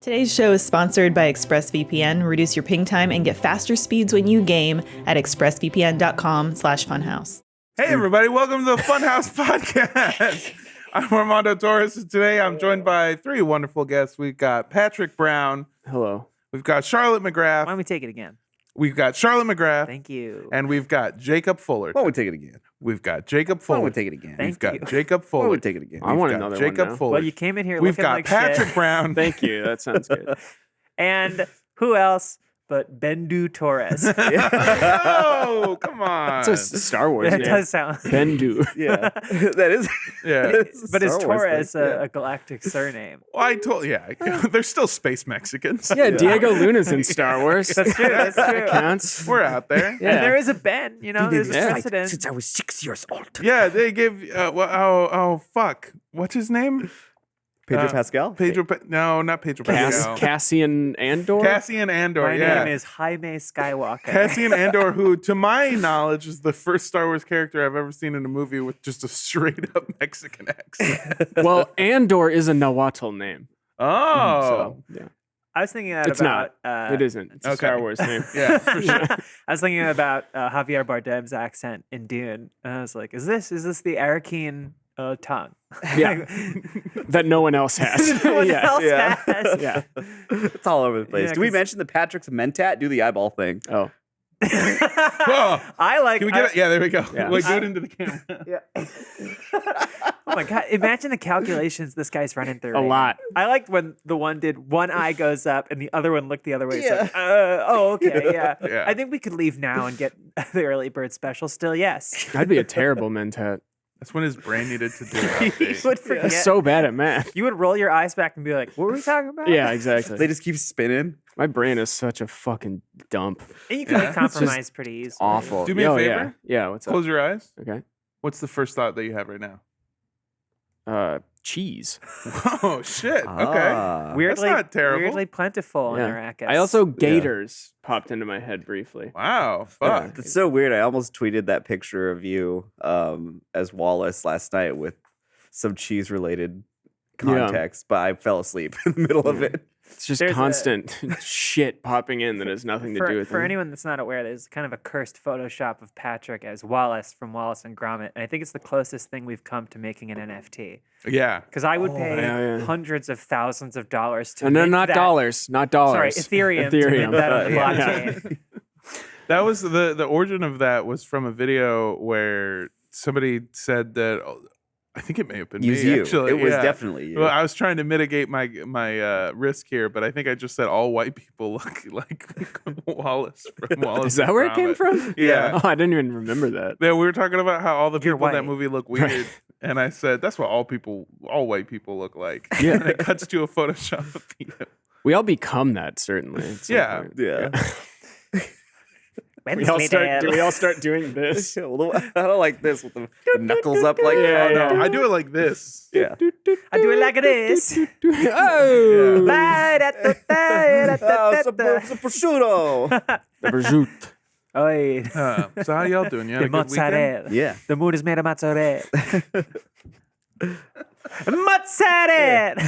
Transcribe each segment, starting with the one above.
Today's show is sponsored by ExpressVPN. Reduce your ping time and get faster speeds when you game at expressvpn.com/funhouse. Hey, everybody. Welcome to the Funhaus Podcast. I'm Armando Torres, and today I'm joined by three wonderful guests. We've got Patrick Brown. Hello. We've got Charlotte McGrath. Why don't we take it again? We've got Charlotte McGrath. Thank you. And we've got Jacob Fuller. Why don't we take it again? We've got Jacob Why Fuller. don't we take it again? We've Thank got you. Jacob Why Fuller. don't we take it again? I want We've got another Jacob one now. Fuller. Well, you came in here We've looking got like Patrick shit. Brown. Thank you. That sounds good. And who else but Bendu Torres? Oh, come on. It's a Star Wars That name. does sound. Bendu. Yeah, that is. Yeah. But is Star Wars Torres thing, yeah. a galactic surname? Well, I told they're still space Mexicans. Yeah, Diego Luna's in Star Wars. That's true. That's true. Counts. We're out there. Yeah. And there is a Ben. You know, there's a Yeah. precedent. Since I was 6 years old. Yeah, they give. Fuck. What's his name? Pedro Pascal? No, not Pedro Pascal. Cassian Andor? Cassian Andor. My yeah. name is Jaime Skywalker. Cassian Andor, who, to my knowledge, is the first Star Wars character I've ever seen in a movie with just a straight up Mexican accent. Well, Andor is a Nahuatl name. Oh. So, yeah. I was thinking that It's about. not. It isn't. It's a okay. Star Wars name. Yeah, for sure. I was thinking about Javier Bardem's accent in Dune, and I was like, "Is this the Arakeen tongue?" Yeah. That no one else has. No one yeah. else Yeah. has. Yeah. It's all over the place. Yeah, Do we 'cause- mention the Patrick's Mentat? Do the eyeball thing. Oh. Whoa. I like. Can we get it? Yeah, there we go. Yeah. Like, do it into the camera. Yeah. Oh my god! Imagine the calculations this guy's running through. A lot. I liked when the one did one eye goes up and the other one looked the other way. It's Yeah. like, okay, yeah. Yeah. I think we could leave now and get the early bird special. Still, yes. I'd be a terrible mentat. That's when his brain needed to do You it. would forget. I'm so bad at math. You would roll your eyes back and be like, "What were we talking about?" Yeah, exactly. They just keep spinning. My brain is such a fucking dump. And you can Yeah. like compromise pretty easily. Awful. Do me a Oh, favor? Yeah. What's up? Close your eyes. Okay. What's the first thought that you have right now? Cheese. Oh, shit. Okay. Ah. Weirdly, not terrible. weirdly plentiful in Yeah. Arrakis. I also gators popped into my head briefly. Wow. Yeah. Fuck. It's so weird. I almost tweeted that picture of you as Wallace last night with some cheese-related context, but I fell asleep in the middle of it. It's just There's a- constant shit popping in that has nothing to do with for it. anyone that's not aware, there's kind of a cursed Photoshop of Patrick as Wallace from Wallace and Gromit, and I think it's the closest thing we've come to making an NFT. Yeah. Because I would pay yeah. hundreds of thousands of dollars to And they're mint not that. dollars, not Sorry, dollars. Ethereum. To mint that on the Yeah. blockchain. That was the origin of that was from a video where somebody said that I think it may have been Use me you. actually. It was yeah. definitely you. Well, I was trying to mitigate my risk here, but I think I just said all white people look like Wallace from Wallace. Is that and where it came Gromit. from? Yeah. Oh, I didn't even remember that. Yeah, we were talking about how all the You're people in that white. movie look weird, Right. and I said that's what all white people look like. Yeah. And it cuts to a Photoshop of you. We all become that, certainly. at some Yeah. point. Yeah. We all start, do we all start doing this? I don't like this with the knuckles up like Yeah, that. yeah. No, I do it like this. Yeah. I do it like this. Oh! Oh, it's a prosciutto. The prosciutto. Oi, So how y'all doing? You had the a good weekend? mozzarella. Yeah. The mood is made of mozzarella. Mozzarella.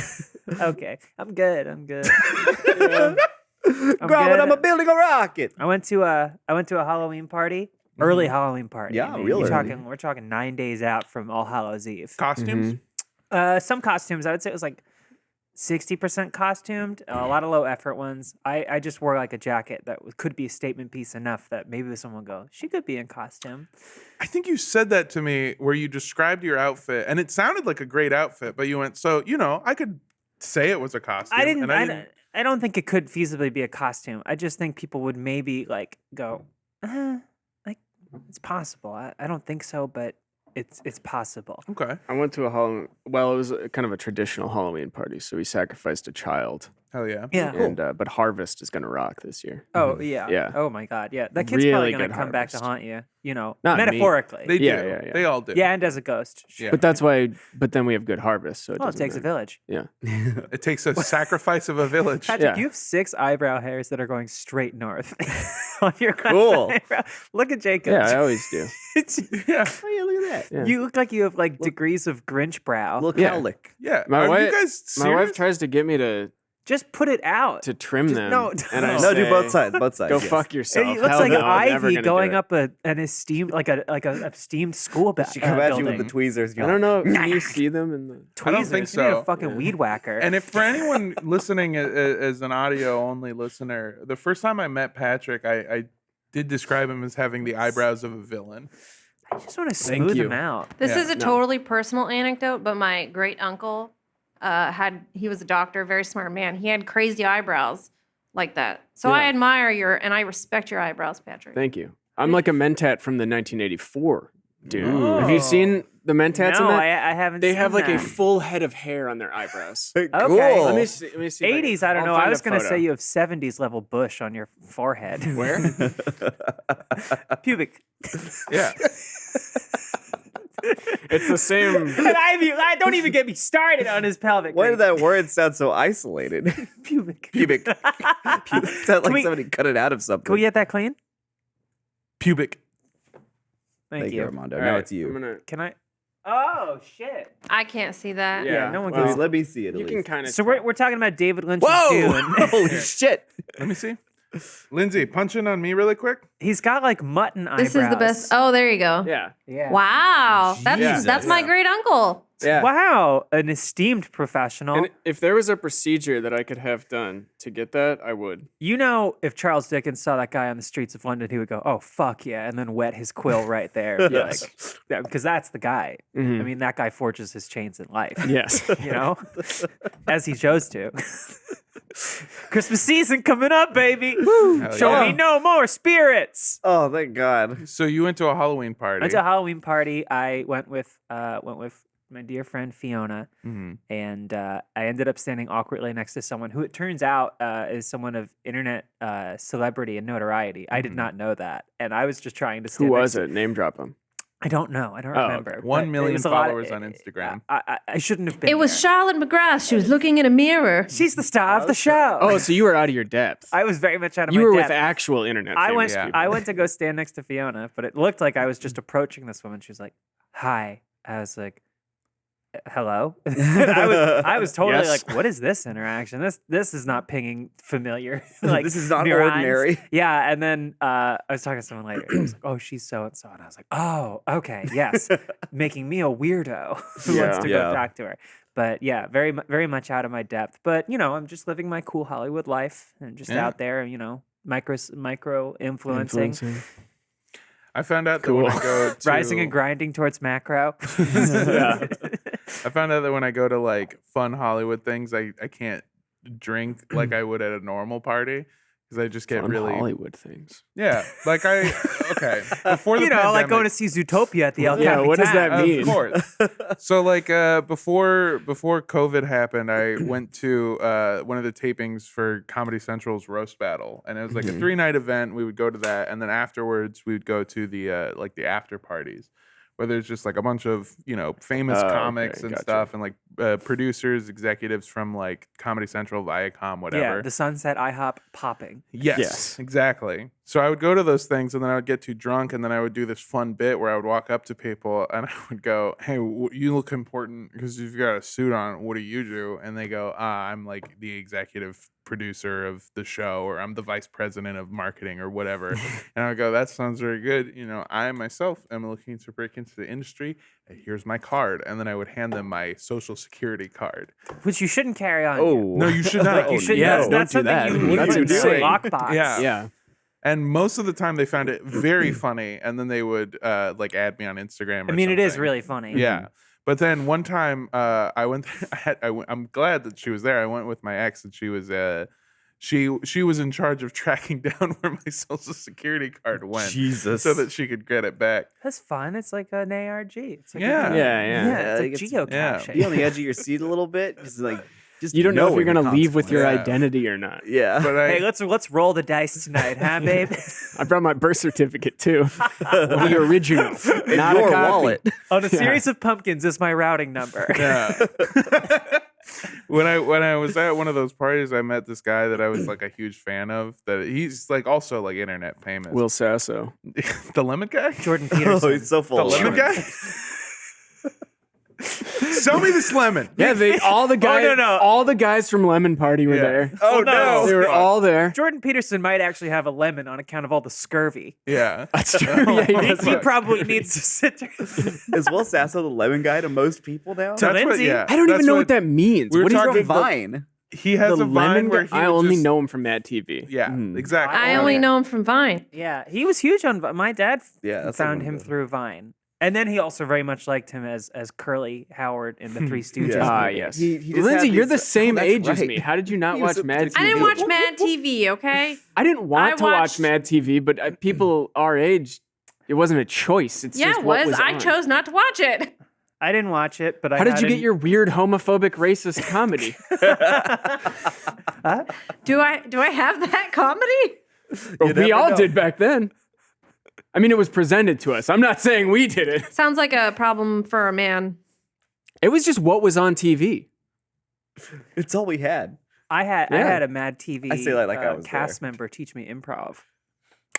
Okay, I'm good. I'm good. Gromit, I'm building a rocket. I went to a Halloween party, early Halloween party. Yeah, I mean, real early. We're talking 9 days out from All Hallows Eve. Costumes? Some costumes, I would say it was like 60% costumed. A lot of low effort ones. I just wore like a jacket that could be a statement piece enough that maybe someone would go, she could be in costume. I think you said that to me where you described your outfit, and it sounded like a great outfit, but you went, so, I could say it was a costume. I didn't. and I don't think it could feasibly be a costume. I just think people would maybe like go, like it's possible. I don't think so, but it's possible. Okay. I went to a Halloween. Well, it was kind of a traditional Halloween party, so we sacrificed a child. Hell yeah. Yeah. And but Harvest is gonna rock this year. Oh yeah. Yeah. Oh my God. Yeah. That kid's probably Really gonna good come back to harvest. haunt you. Not me. Metaphorically. They do. Yeah. They all do. Yeah, and as a ghost. Yeah. But that's why. But then we have good harvest, so Well, it doesn't takes a matter. village. Yeah. It takes a sacrifice of a village. Patrick, Yeah. you have 6 eyebrow hairs that are going straight north on your left Cool. eyebrow. Look at Jacob. Yeah, I always do. Yeah. Oh, yeah, look at that. Yeah. You look like you have like degrees of Grinch brow. Little Yeah. cowlick. Yeah. My Are wife, you guys my wife serious? tries to get me to Just put it out. to trim Just- them. no, and I No, do say, both sides. Both sides. Go yes. fuck yourself. It looks Hell like no, I'm never ivy gonna do going it. up an esteemed like a esteemed school She come at you with building. the tweezers. I don't know. Can you see them in the? I don't Tweezers. think You need so. a fucking weed whacker. And if for anyone listening as an audio only listener, the first time I met Patrick, I did describe him as having the eyebrows of a villain. I just want to Thank smooth you. them out. This Yeah. is a totally personal anecdote, but my great uncle he was a doctor, very smart man. He had crazy eyebrows like that. So I Yeah. admire and I respect your eyebrows, Patrick. Thank you. I'm like a mentat from the 1984 dude. Ooh. Have you seen the mentats in No, that? I haven't. They seen have like a that. full head of hair on their eyebrows. Cool. Let me see. Let me see. if 80s. I don't I'll know. I find was a gonna photo. say you have 70s level bush on your forehead. Where? Pubic. Yeah. It's the same. I don't even get me started on his pelvic. Why ring. did that word sound so isolated? Pubic. Pubic. Pubic. Sound like we- somebody cut it out of something. Can we get that clean? Pubic. Thank you, Armando. All Now right, it's you. I'm gonna. Can I? Oh shit! I can't see that. Yeah, no one Let can me- see. let me see it. At You can least. kind of. So we're talking about David Lynch's Whoa! Dune. Holy shit! Let me see. Lindsay, punch in on me really quick. He's got like mutton eyebrows. This is the best. Oh, there you go. Yeah. Yeah. Wow. Jesus. That's my Yeah. great uncle. Yeah. Wow, an esteemed professional. And if there was a procedure that I could have done to get that, I would. You know, if Charles Dickens saw that guy on the streets of London, he would go, "Oh fuck yeah," and then wet his quill right there. Be Yes. like, yeah, because that's the guy. Mhm. I mean, that guy forges his chains in life. Yes. You know, as he chose to. Christmas season coming up, baby. Hell Show yeah. me no more spirits. Oh, thank God. So you went to a Halloween party. Went to a Halloween party. I went with my dear friend Fiona, Mhm. and I ended up standing awkwardly next to someone who it turns out is someone of internet celebrity and notoriety. I did not know that, and I was just trying to stand. Who next was to- it? Name drop him. I don't know. I don't Oh, remember. okay. 1 but it million was a lot followers on Instagram. I shouldn't have been. It was there. Charlotte McGrath. She was looking in a mirror. She's the star of the show. Oh, so you were out of your depth. I was very much out of You my were depth. with actual internet. I famous went. Yeah. people. I went to go stand next to Fiona, but it looked like I was just approaching this woman. She was like, "Hi." I was like, "Hello." I was totally Yes. like, "What is this interaction? This is not pinging familiar. Like This is not neurons." ordinary. Yeah, and then I was talking to someone later. He was like, "Oh, she's so and so," and I was like, "Oh, okay, yes," making me a weirdo who wants Yeah. to Yeah. go talk to her. But yeah, very much out of my depth. But you know, I'm just living my cool Hollywood life and just Yeah. out there, you know, micro influencing. I found out that when I go to Rising and grinding towards macro. Yeah. I found out that when I go to like fun Hollywood things, I can't drink like I would at a normal party because I just get Fun really Hollywood things. yeah. Like okay before the You know, like going to pandemic- see Zootopia at the El Yeah, Capitan. what does that mean? Of course. So like before COVID happened, I went to one of the tapings for Comedy Central's roast battle, and it was like a 3-night event. We would go to that, and then afterwards we would go to the like the after parties, where there's just like a bunch of famous Oh, okay, comics and gotcha. stuff, and like producers, executives from like Comedy Central, Viacom, whatever. Yeah, the Sunset IHOP popping. Yes, exactly. So I would go to those things, and then I would get too drunk, and then I would do this fun bit where I would walk up to people, and I would go, "Hey, you look important because you've got a suit on. What do you do?" And they go, "I'm like the executive producer of the show, or I'm the vice president of marketing, or whatever." And I would go, "That sounds very good. I myself am looking to break into the industry. Here's my card." And then I would hand them my social security card. Which you shouldn't carry on. you. Oh. No, you should not. Oh, You should. yeah, that's don't that's do something that. you That's put in insane. lockbox. Yeah. Yeah. And most of the time they found it very funny, and then they would like add me on Instagram. Or I mean, it is something. really funny. Yeah. But then one time I went. I'm glad that she was there. I went with my ex, and she was she was in charge of tracking down where my social security card went, Jesus. so that she could get it back. That's fun. It's like an ARG. It's like Yeah. a, Yeah. yeah. It's It's- like yeah. geocaching. Be on the edge of your seat a little bit. Just You don't know if you're knowing gonna the leave with your consequence. identity or not. Yeah. But I, Hey, let's roll the dice tonight, huh, babe? I brought my birth certificate too, the original, In not your a copy. wallet. On a series of pumpkins is my routing number. yeah. When I was at one of those parties, I met this guy that I was like a huge fan of. That he's like also like internet famous. Will Sasso. the lemon guy. Jordan Oh, Peterson. he's so full The of lemon lemon. guy. Sell me this lemon. Yeah, all the guys, all the guys from Lemon Party were there. Oh no, They were all there. Jordan Peterson might actually have a lemon on account of all the scurvy. Yeah, That's true. Yeah, he does. He probably needs to sit there. Is Will Sasso the lemon guy to most people now? To Lindsay. I don't even know what that means. we were What is talking wrong? Vine. He has The a Vine lemon where guy? he I would only just- know him from Mad TV. Yeah, exactly. I only know him from Vine. Yeah, he was huge on Vine. My dad Yeah, that's found like him one of the- through Vine. And then he also very much liked him as Curly Howard in the Three Stooges Yeah. movie. Yes. He just Lindsay, had you're these- the same that's age as right. me. How did you not He was watch a- Mad TV? I didn't watch Mad TV, okay? I didn't want I to watch watched- Mad TV, but people our age, it wasn't a choice. It's Yeah, just it what was. was I on. chose not to watch it. I didn't watch it, but How did you get your weird homophobic racist comedy? Do I have that comedy? Well, we never all know. did back then. I mean, it was presented to us. I'm not saying we did it. Sounds like a problem for a man. It was just what was on TV. It's all we had. I had a Mad TV I say that like I was cast member teach me improv.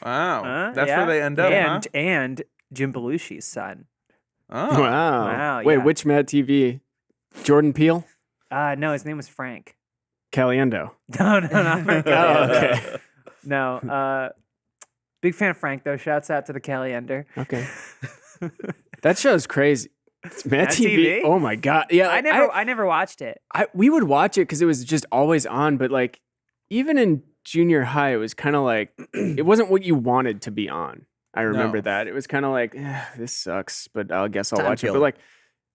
Wow, that's Yeah. where they end up, And Jim Belushi's son. huh? Oh, Wow, Wait, yeah. which Mad TV? Jordan Peele? No, his name was Frank. Caliendo. No, not Frank. Oh, okay. No, big fan of Frank though. Shouts out to the Caliender. Okay. That show's crazy. It's Mad Mad TV. TV? Oh my god. Yeah, I never watched it. we would watch it because it was just always on, but like even in junior high, it was kind of like it wasn't what you wanted to be on. I remember No. that. It was kind of like, this sucks, but I guess I'll Time watch it. killer. But like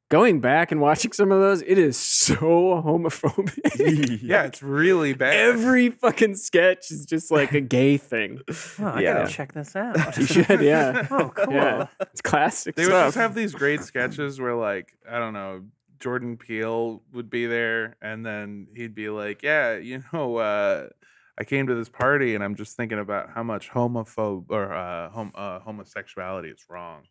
going back and watching some of those, it is so homophobic. Yeah, it's really bad. Every fucking sketch is just like a gay thing. Oh, I Yeah. gotta check this out. You should, yeah. Oh, cool. Yeah. It's classic They would stuff. just have these great sketches where, like, I don't know, Jordan Peele would be there, and then he'd be like, "Yeah, I came to this party, and I'm just thinking about how much homosexuality is wrong.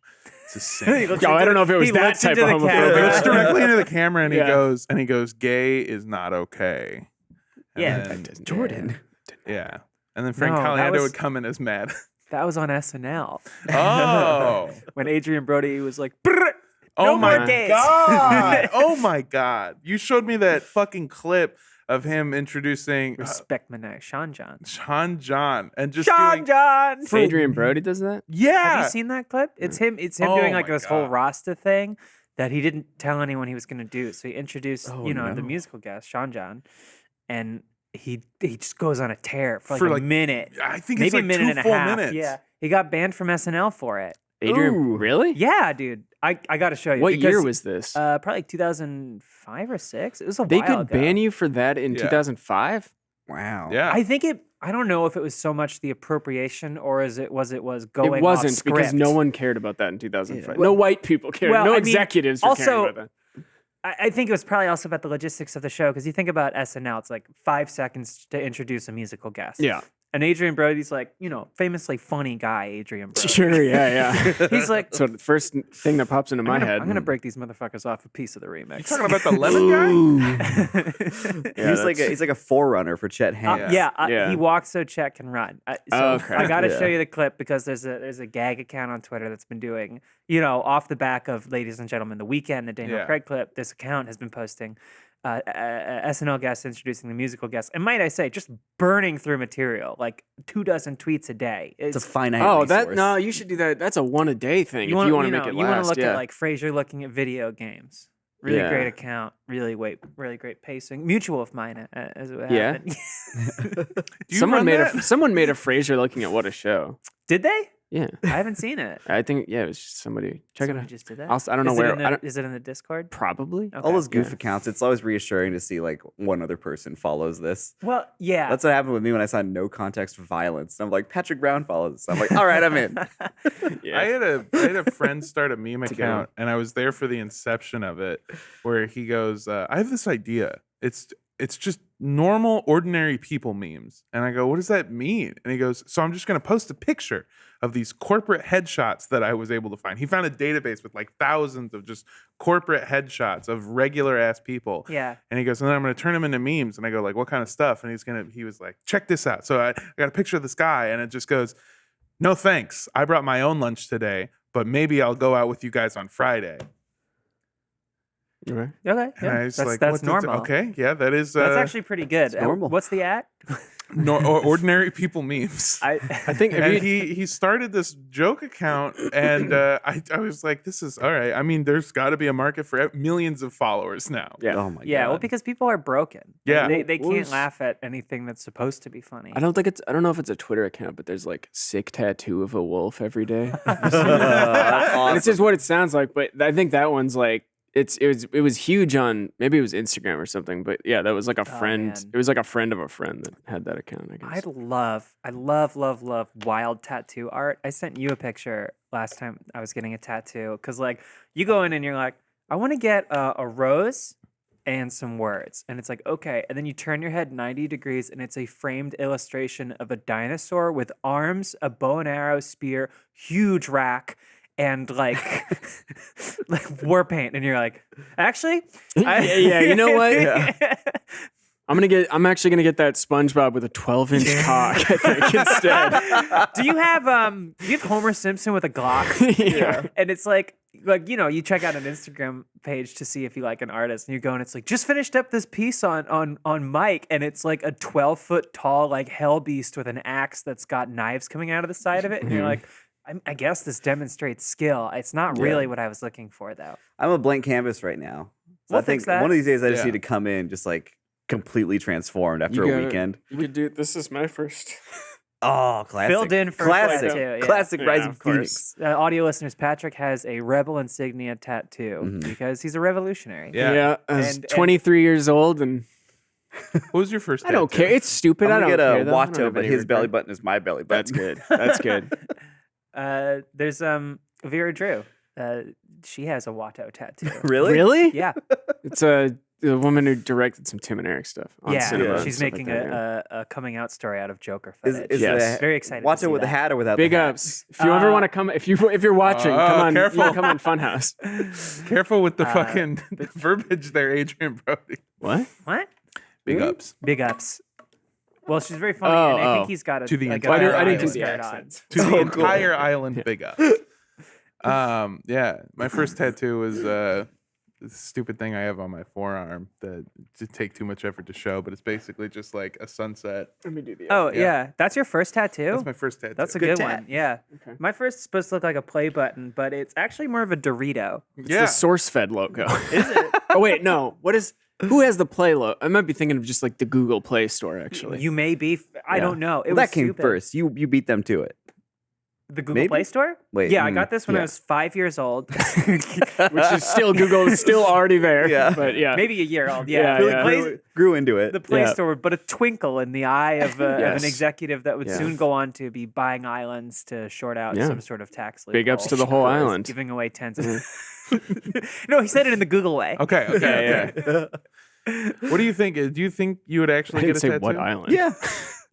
It's a sin." Oh, I don't know if it was He that looks type into of the homophobia. He camera. looks directly into the camera, and Yeah. he goes, "Gay is not okay." And Yeah. then- Jordan. yeah. And then Frank No, that Caliendo was- would come in as mad. That was on SNL. Oh. When Adrian Brody was like, "Brr, Oh no my more gays." god! Oh my god! You showed me that fucking clip of him introducing Respect my name, Sean John. Sean John and just Sean doing John. Adrian Brody does that? yeah. Have you seen that clip? It's him. It's him Oh doing like my this whole God. Rasta thing that he didn't tell anyone he was going to do. So he introduced, Oh, the no. musical guest, Sean John, and he just goes on a tear for For, a like, minute, I think maybe it's like a minute 2 and a full half. minutes. Yeah, he got banned from SNL for it. Adrian, Ooh. really? Yeah, dude. I got to show you. What year because, was this? Probably like 2005 or 6. It was a They while could ago. ban you for that in Yeah. 2005? Wow. Yeah. I think it. I don't know if it was so much the appropriation or as it was going. It wasn't off because no script. one cared about that in 2005. Yeah. No white people cared. Well, no I mean, executives were also- caring about that. I think it was probably also about the logistics of the show because you think about SNL, it's like 5 seconds to introduce a musical guest. Yeah. And Adrian Brody's like, famously funny guy, Adrian Brody. Sure, yeah. He's like, So the first thing that pops into my head. I'm gonna break these motherfuckers off a piece of the remix. You talking about the lemon guy? Yeah, he's like a forerunner for Chet Hanks. Yeah. He walks so Chet can run. So Okay. I got to show Yeah. you the clip because there's a gag account on Twitter that's been doing, off the back of Ladies and Gentlemen, The Weekend, the Daniel Yeah. Craig clip. This account has been posting SNL guests introducing the musical guests, and might I say, just burning through material, like 24 tweets a day. It's a finite resource. you should do that. That's a one a day thing if you wanna- want to make it you want last. to look yeah. at like Frasier looking at video games. Really Yeah. great account. Really great pacing. Mutual of mine, as it Yeah. happened. Do you someone run made that? someone made a Frasier looking at What a Show. Did they? Yeah. I haven't seen it. I think it was just somebody. Check Somebody it out. just did that. I don't know Is it where. in the- Is it in the Discord? Probably. Okay. All those goof Yeah. accounts, it's always reassuring to see like one other person follows this. Well, yeah. That's what happened with me when I saw No Context Violence. I'm like, Patrick Brown follows this. I'm like, all right, I'm in. Yeah. I had a friend start a meme Together. account, and I was there for the inception of it, where he goes, "I have this idea. It's just normal, ordinary people memes." And I go, "What does that mean?" And he goes, "So I'm just going to post a picture of these corporate headshots that I was able to find." He found a database with like thousands of just corporate headshots of regular ass people. Yeah. And he goes, and then I'm going to turn them into memes. And I go, like, what kind of stuff? And he was like, check this out. So I got a picture of this guy, and it just goes, "No thanks. I brought my own lunch today, but maybe I'll go out with you guys on Friday." Right. Okay, And I yeah. was That's like, that's "What's normal. Okay, yeah, that is That's actually pretty good. normal. What's the at? ordinary people memes. I think if And you, he started this joke account, and I was like, this is all right. I mean, there's got to be a market for millions of followers now. yeah. Oh my yeah, god. well, because people are broken. Yeah. They What can't was- laugh at anything that's supposed to be funny. I don't know if it's a Twitter account, but there's like sick tattoo of a wolf every day. That's And it's just awesome. what it sounds like, but I think that one's like it was huge on maybe it was Instagram or something, but yeah, that was like a friend. man. It was like a friend of a friend that had that account, I I guess. love wild tattoo art. I sent you a picture last time I was getting a tattoo because, like, you go in and you're like, I want to get a rose and some words. And it's like, okay. And then you turn your head 90 degrees and it's a framed illustration of a dinosaur with arms, a bow and arrow, spear, huge rack, and like, like war paint. And you're like, actually, Yeah, you know what? I'm actually gonna get that SpongeBob with a 12-inch cock, I think, instead. Do you have Homer Simpson with a Glock? Yeah. And it's like you check out an Instagram page to see if you like an artist, and you go and it's like just finished up this piece on Mike, and it's like a 12-foot tall like hell beast with an axe that's got knives coming out of the side of it, and you're like, I guess this demonstrates skill. It's not really what I was looking for, though. I'm a blank canvas right now. So We'll I think fix that. one of these days I just Yeah. need to come in just like completely transformed after You a gotta- weekend. You could do this is my first. Oh, classic. Filled in for classic. tattoo, yeah. Classic Yeah, Rise of of course. Phoenix. Audio listeners, Patrick has a rebel insignia tattoo Mhm. because he's a revolutionary. Yeah. I was And- 23 years old and What was your first? I don't tattoo? care. It's stupid. I'm I gonna don't get care. a though. I don't Watto, have but any his belly regret. button is my belly button. That's good. That's good. There's Vera Drew. She has a Watto tattoo. Really? Really? Yeah. It's a woman who directed some Tim and Eric stuff on Yeah, cinema. and she's stuff like making that, yeah. a coming out story out of Joker Is, footage. is Yes. it Very excited to Watch see it with that. a hat or without Big the hat? ups. If you ever want to come, if you're watching, come on, careful. you can come on Funhouse. Careful with the Uh, fucking verbiage there, Adrian Brody. What? What? Big ups. Big ups. Well, she's very funny, Oh, and I think oh. he's got a To the like a entire Vera I didn't island. do Drew the skirt on. accents. To the Oh, cool. entire island, big up. Yeah, my first tattoo was this stupid thing I have on my forearm that to take too much effort to show, but it's basically just like a sunset. Let me do the. Oh Yeah. yeah, that's your first tattoo. That's my first tattoo. That's a Good good tat. one. Yeah. Okay. My first is supposed to look like a play button, but it's actually more of a Dorito. It's yeah. the SourceFed logo. Is it? Oh wait, no. What is? Who has the Play logo? I might be thinking of just like the Google Play Store. Actually, You may be. I Yeah. don't know. It Well, was that came stupid. first. You beat them to it. The Google Maybe? Play Store? Wait, Yeah, I got this when I yeah. was 5 years old. which is still Google is still already there. Yeah. but yeah, Maybe a year old. Yeah, Yeah. Really The yeah. Play- Grew into it. the Play Yeah. Store, but a twinkle in the eye of an Yes. executive that would Yeah. soon go on to be buying islands to short out Yeah. some sort of tax loophole. Big ups to the whole island. Giving away tens of... No, he said it in the Google way. Okay. Okay. Yeah, Okay. What do you think? Do you think you would I actually didn't get a say tattoo? what island. yeah.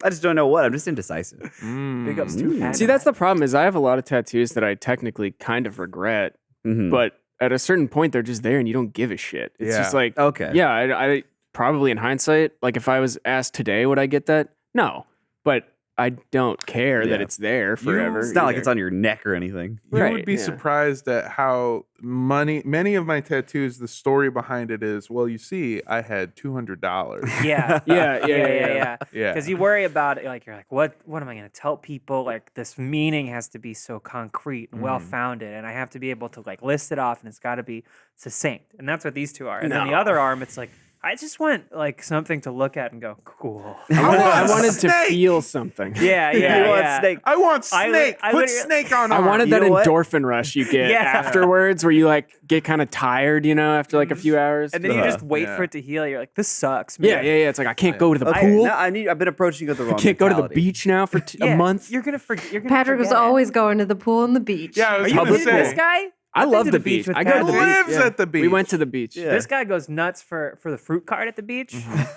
I just don't know what. I'm just indecisive. Big ups to Hannah. See, that's the problem. Is I have a lot of tattoos that I technically kind of regret, Mhm. but at a certain point, they're just there, and you don't give a shit. It's just Yeah. like, Okay. yeah, I probably in hindsight, like if I was asked today, would I get that? No, but I don't care that Yeah. it's there forever. It's not like either. it's on your neck or anything. You Right, would be yeah. surprised at how many of my tattoos, the story behind it is, well, you see, I had $200. Yeah. Yeah. Yeah. Because you worry about it, like you're like, what am I going to tell people? Like this meaning has to be so concrete and well founded, and I have to be able to like list it off, and it's got to be succinct, and that's what these two are. And then the No. other arm, it's like I just want like something to look at and go, cool. I wanted to snake! feel something. Yeah, You yeah, want yeah. snake. I want I snake. I Put literally- snake on I arm. wanted You that know what? endorphin rush you get Yeah. afterwards, where you like get kind of tired, you know, after like a few hours. And then you just wait Yeah. for it to heal. You're like, this sucks, man. yeah. It's like I can't go to the Okay, pool. no, I've been approaching it with the wrong I can't go to the mentality. beach now for a Yeah, month. You're gonna forget. You're gonna Patrick was forget it. always going to the pool and the beach. Yeah, I was Are you gonna Public kidding say. this guy? I I've been love to the the beach beach. with I go to the Patrick. beach. Lives yeah. at the beach. We went to the beach. Yeah. This guy goes nuts for the fruit cart at the beach.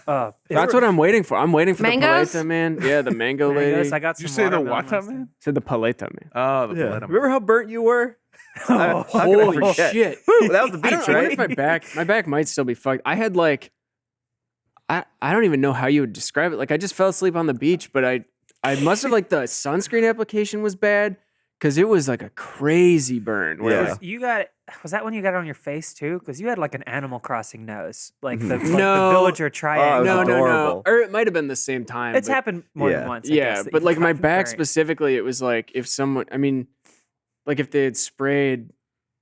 That's what I'm waiting for. I'm waiting for Mangoes? the paleta man. Yeah, the mango lady. Mangoes, I got Did you some say the watermelon Wata last man? Said the paleta man. Oh, the Yeah. Paleta man. Remember how burnt you were? How could I Holy forget? shit! Woo, that was the I beach, don't know right? if my back might still be fucked. I had like, I don't even know how you would describe it. Like I just fell asleep on the beach, but I must have like the sunscreen application was bad because it was like a crazy burn. Where Yeah. it was, You got Was that when you got it on your face too? Because you had like an Animal Crossing nose, like Mm-hmm. the No. villager Oh, triangle. it was adorable. Or it might have been the same time. It's but- happened more than once. I Yeah, guess, that but you've like my gotten back burnt. specifically, it was like if someone, I mean, like if they had sprayed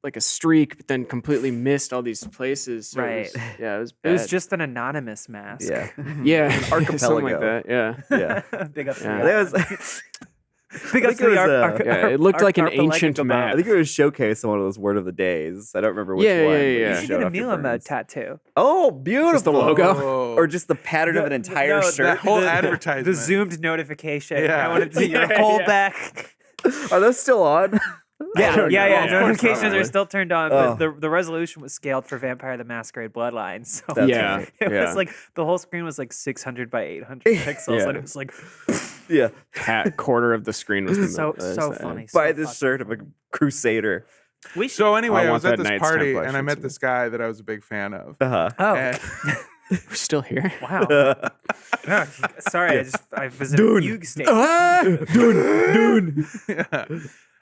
like a streak, but then completely missed all these places. So Right. It was, yeah, it was It bad. was just an anonymous mask. Yeah. yeah, Archipelago. something like that. Yeah. Yeah. Big up to Yeah. the That was, Big I up think to it the was, Yeah, it looked like an ancient I map. think it was showcased on one of those word of the days. I don't remember which Yeah, one. yeah, but yeah. you You You should should showed get a off your Mila mode burns. tattoo. Oh, beautiful. Just the logo? Oh. Or just the pattern of an entire No, shirt. that whole The advertisement. zoomed notification. Yeah. I wanted to see your Yeah, whole yeah. back. Are those still on? Yeah, don't yeah, know. yeah. Of course Notifications not. are still turned on, Oh. but the resolution was scaled for Vampire the Masquerade Bloodlines. So That's Yeah. right. it Yeah. was like the whole screen was like 600 by 800 pixels, Yeah. and it was like Yeah. Quarter of the screen was the so was so the funny. ad. so Buy this fucking shirt of a funny. crusader. We should. So anyway, I I want was at that this Knights party Templar and I shirt met too. this guy that I was a big fan of. Uh-huh. Oh And- We're still here. wow! No, sorry, I was in Dune. a fugue state. Dune.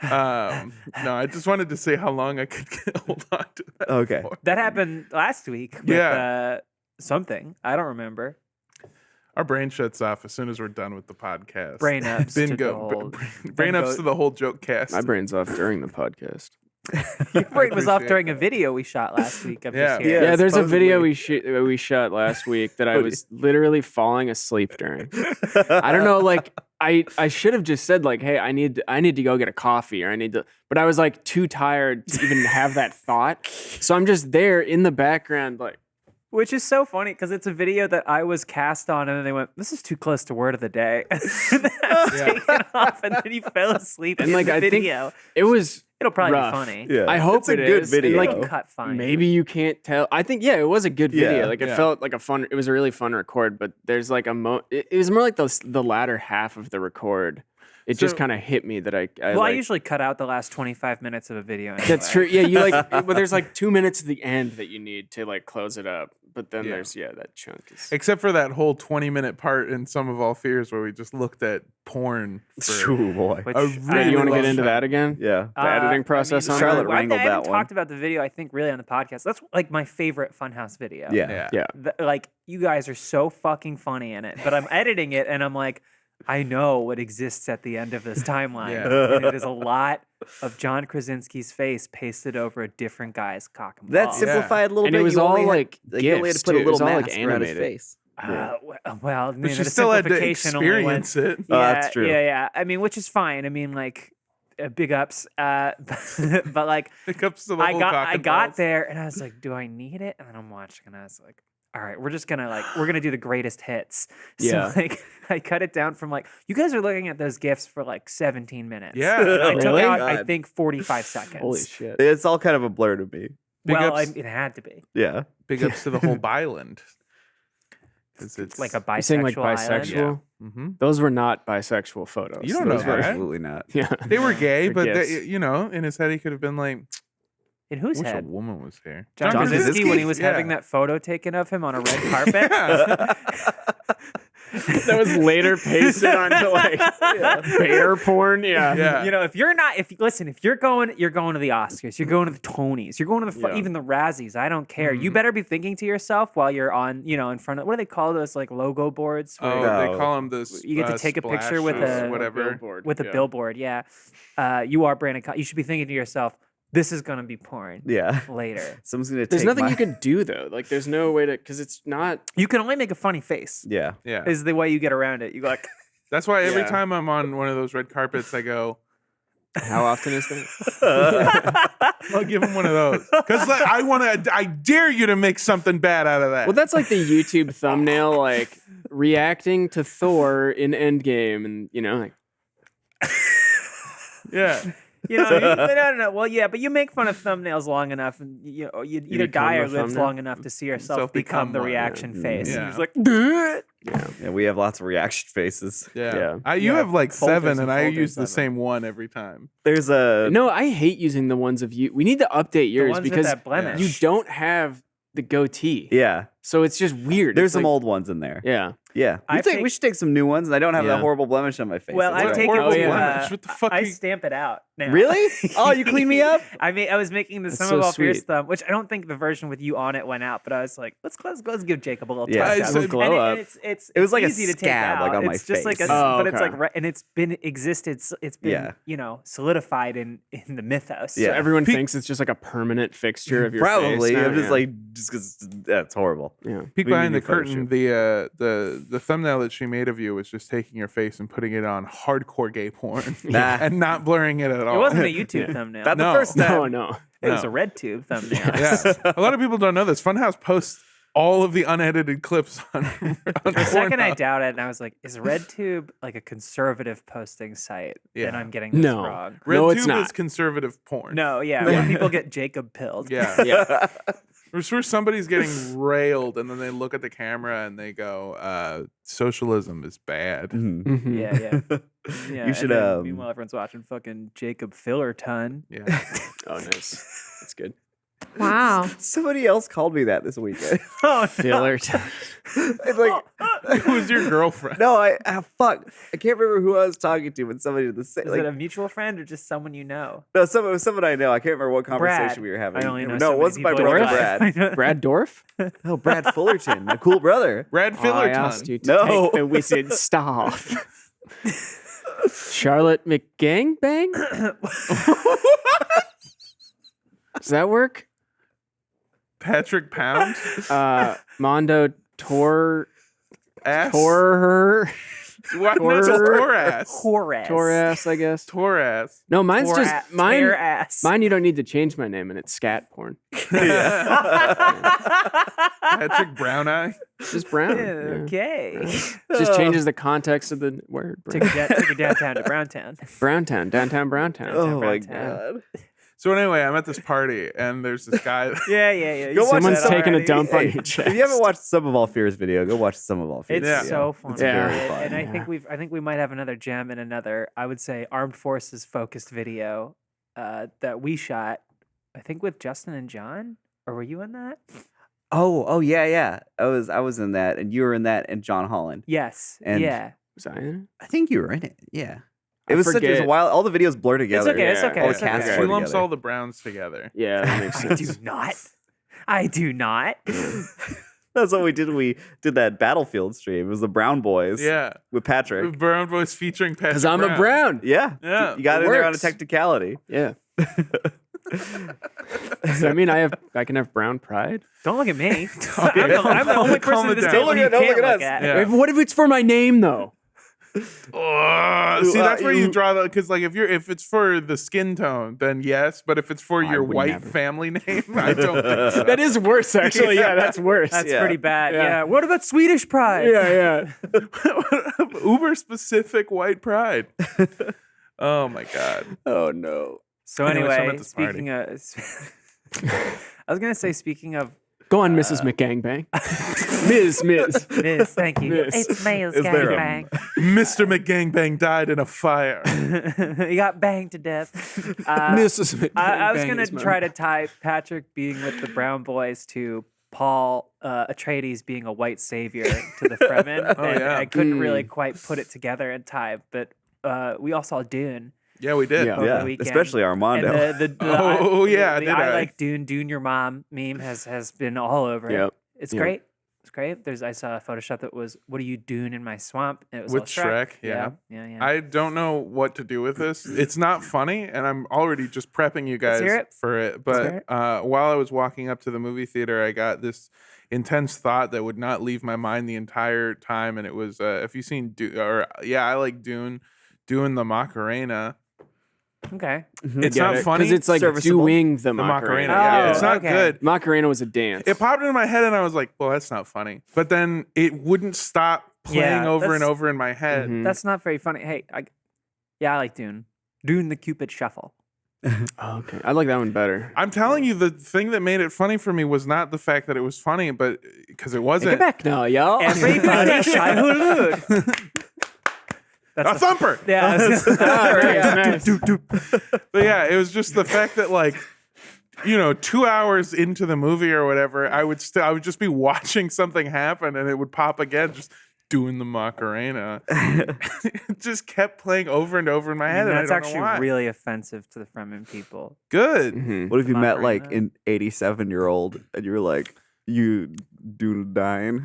Yeah. No, I just wanted to see how long I could hold on to that. Okay. for. That happened last week. With, Yeah. something I don't remember. Our brain shuts off as soon as we're done with the podcast. Brain ups to the Bingo. whole- Brain ups bingo. to the whole joke cast. My brain's off during the podcast. Your brain was off appreciate during a that. video we shot last week. I'm Yeah. just here. Yeah, Yeah, there's a video supposedly. we shot last week that I was literally falling asleep during. I don't know, like I should have just said like, hey, I need to go get a coffee or I need to, but I was like too tired to even have that thought. So I'm just there in the background, like, Which is so funny because it's a video that I was cast on, and then they went, "This is too close to word of the day." And then I was taken off, and then you fell asleep And, in like, the I think video. it was It'll probably rough. be funny. Yeah. I hope it's a it good is. And, video. like, Cut funny. maybe you can't tell. I think it was a good video. Yeah. Like it Yeah. felt like it was a really fun record, but there's like it was more like the latter half of the record. It just So- kind of hit me that I Well, I like, usually cut out the last 25 minutes of a video. Anyway. that's true. Yeah, you like, but there's like 2 minutes at the end that you need to like close it up. But then Yeah. there's that chunk. Is, Except for that whole 20-minute part in Some of All Fears where we just looked at porn. For Ooh, boy. Which a I really you want to long get into time. that again? Yeah. The editing process on Charlotte that? wrangled I haven't that one. talked about the video, I think, really on the podcast. That's like my favorite Funhouse video. Yeah. Yeah. Yeah. Like, you guys are so fucking funny in it, but I'm editing it and I'm like, I know what exists at the end of this timeline. Yeah. And it is a lot of John Krasinski's face pasted over a different guy's cock and That balls. simplified a little And bit. it was You all only had- like you only had gifs, to put a too. It little was all, like, mask around his animated. face. Well, I But mean, you the still had to simplification only went- experience it. Oh, that's true. Yeah. I mean, which is fine. I mean, like, big ups. But like, It comes to the whole cock I and got balls. there and I was like, do I need it? And then I'm watching and I was like, all right, we're gonna do the greatest hits. So Yeah. like I cut it down from like, you guys are looking at those GIFs for like 17 minutes. Yeah. I took Really? out, I God. think, 45 seconds. Holy shit! It's all kind of a blur to me. Big Well, ups. it had to be. Yeah. Big ups to the whole Byland. 'Cause it's Like a You bisexual saying like island. bisexual? hmm Those were not bisexual photos. You don't know Those were- that. Absolutely not. Yeah. They were gay, They're but gifts. they, in his head he could have been like, In whose "Wish a head? woman was here." John John Krasinski Krasinski? when he was Yeah. having that photo taken of him on a red carpet. That was later pasted onto like bear porn. Yeah. Yeah. You know, if you're going to the Oscars, you're going to the Tonys, you're going to Yeah. even the Razzies. I don't care. You Mhm. better be thinking to yourself while you're on, in front of, what do they call those, like logo boards? Oh, where they call him the. You get to take a picture with splash a- whatever. Billboard. with a Yeah. billboard. Yeah. You are Brandon. You should be thinking to yourself, this is going to be porn Yeah. later. Someone's gonna There's take nothing my... you can do though. Like there's no way to because it's not. You can only make a funny face. Yeah. Yeah, Is the way you get around it. You go like, that's why every Yeah. time I'm on one of those red carpets, I go, How often is that? "I'll give him one of those," because I dare you to make something bad out of that. Well, that's like the YouTube thumbnail, like reacting to Thor in Endgame, and like yeah. no. Well, yeah, but you make fun of thumbnails long enough, and you either become die or the live thumbnail? long enough to see yourself Self become the become one, yeah. reaction face. Yeah. And you're just like, Yeah. We have lots of reaction faces. Yeah. Yeah. You Yeah, have like folders 7, and and I folders use the of them. same one every time. There's a no, I hate using the ones of you. We need to update yours ones with because that blemish. you don't have the goatee. yeah. So it's just weird. There's It's some like- old ones in there. Yeah. Yeah. We should take some new ones, and I don't have that Yeah. horrible blemish on my face. Well, That's I've right. taken Horrible to, blemish. What the fuck I you- stamp it out now. Really? Oh, you cleaned me up? I was making the That's Sum so of All Fears sweet. thumb, which I don't think the version with you on it went out, but I was like, let's give Jacob a little Yeah. touch I up. said- glow And up. It was like a easy to take scab, out. like, on my it's just like face. Oh, but it's okay. like and it's been solidified in the mythos. Yeah. So everyone Pe- thinks it's just like a permanent fixture of your Probably. face. now, I'm just yeah. like, just because that's horrible. Yeah. Peek We behind need the a photo curtain. shoot. The thumbnail that she made of you was just taking your face and putting it on hardcore gay porn Nah. and not blurring it at all. It wasn't a YouTube thumbnail. Not the No. first time. No. It was No. a red tube thumbnail. Yeah, a lot of people don't know this. Funhouse posts all of the unedited clips on. For a second, I Pornhub. doubted, and I was like, "Is RedTube like a conservative posting site?" Yeah. And I'm getting this No. wrong. No, it's RedTube not. is conservative porn. No, yeah, when people get Jacob pilled. Yeah. Yeah. It's where somebody's getting railed and then they look at the camera and they go, socialism is bad. Mhm. Mhm. yeah, yeah. Yeah, You should, and then meanwhile, everyone's watching fucking Jacob Fillerton. Yeah. Oh, nice. That's good. Wow. Somebody else called me that this weekend. Oh, Filler. It's like, Who's your girlfriend? no, fuck. I can't remember who I was talking to when somebody did the same. is Like, it a mutual friend or just someone you know? no, it was someone I know. I can't remember what conversation Brad. we were having. I only know no, so it many wasn't my people in brother my Brad. life. I know. Brad Dorf? No, Brad Fullerton, my cool brother. Brad I asked Fillerton. you to No. take the wizard staff. Charlotte McGangbang? Does that work? Patrick Pound. Mondo Tor Ass. Tor What? That's a Torass. Horace. Torass, I guess. Torass. No, mine's Or just mine. Tear ass. Mine, you don't need to change my name, and it's scat porn. Patrick Brown Eye. Just brown. yeah. Okay. Just changes the context of the word. Take it downtown to Browntown. Browntown, downtown Browntown. Oh my Browntown. god. So anyway, I'm at this party and there's this guy. Yeah. You Go watch said Someone's that taking a already. dump on Hey, your chest. if you haven't watched Sum of All Fears video, go watch Sum of All Fears. It's Yeah. so fun. It's Yeah. very fun. And I Yeah. think we might have another gem and another, I would say, armed forces focused video that we shot. I think with Justin and John. Or were you in that? Oh yeah. I was in that, and you were in that, and John Holland. Yes. And- yeah. Was I in I think you were in it. Yeah. I It was such a forget. while. All the videos blur together. okay, it's Yeah. okay. All It's the cast okay. She blur lumps together. all the Browns together. it? Yeah, that makes I sense. do not. I do not. That's what we did. We did that Battlefield stream. It was the Brown Boys. Yeah. With Patrick. Brown Boys featuring Patrick Because I'm a Brown. brown. Yeah. Yeah, You got it in there on a works. technicality. Yeah. Does that mean I can have brown pride? Don't look at me. I'm the only person Calm at it this down. table Don't you look can't at look us. at. Yeah. What if it's for my name though? See, that's where you you- draw the because like if it's for the skin tone, then yes. But if it's for I your would white never. family name, I don't think so. That is worse, actually. Yeah, that's worse. That's Yeah. pretty bad. Yeah. Yeah. What about Swedish pride? yeah. Uber specific white pride. Oh my god. Oh no. So Anyway, so I'm anyway, at this party. speaking of, I was gonna say, speaking of Go on, Mrs. McGangbang. Ms. Miss, thank you. Miss. It's May's Is there a- gangbang. Mr. McGangbang died in a fire. He got banged to death. Mrs. McGangbang. I was gonna is my- try to tie Patrick being with the Brown Boys to Paul Atreides being a white savior to the Fremen. And yeah. I couldn't really quite put it together in time, but we all saw Dune. Yeah, we did. Yeah. over Yeah. the weekend. Especially Armando. And the Oh, yeah, the did I I? like Dune your mom meme has been all over it. Yep. It's Yep. great. It's great. I saw a Photoshop that was, "What are you doing in my swamp?" And it was With all Shrek. Shrek, yeah. Yeah. I don't know what to do with this. It's not funny, and I'm already just prepping you guys hear it. for it. hear But while I was walking up to the movie theater, I got this intense thought that would not leave my mind the entire time, and it was, if you've seen Dune, I like Dune, Dune the Macarena. Okay. It's not funny. because it's like Serviceable. doing the the Macarena. Macarena. Yeah, Oh, it's not okay. good. Macarena was a dance. It popped into my head, and I was like, "Well, that's not funny." But then it wouldn't stop playing Yeah, over and that's- over in my head. Mhm. That's not very funny. Hey, I like Dune. Dune the Cupid Shuffle. Oh, okay. I like that one better. I'm telling you, the thing that made it funny for me was not the fact that it was funny, but because it Take wasn't it back now, y'all. Everybody shy hulud. a thumper. Yeah. Ah, nice, nice. But yeah, it was just the fact that like 2 hours into the movie or whatever, I would just be watching something happen and it would pop again, just doing the Macarena. It just kept playing over and over in my head. That's and I don't actually know why. really offensive to the Fremen people. Good. Mhm. What if you met like Macarena. an 87-year-old and you were like, you do dying?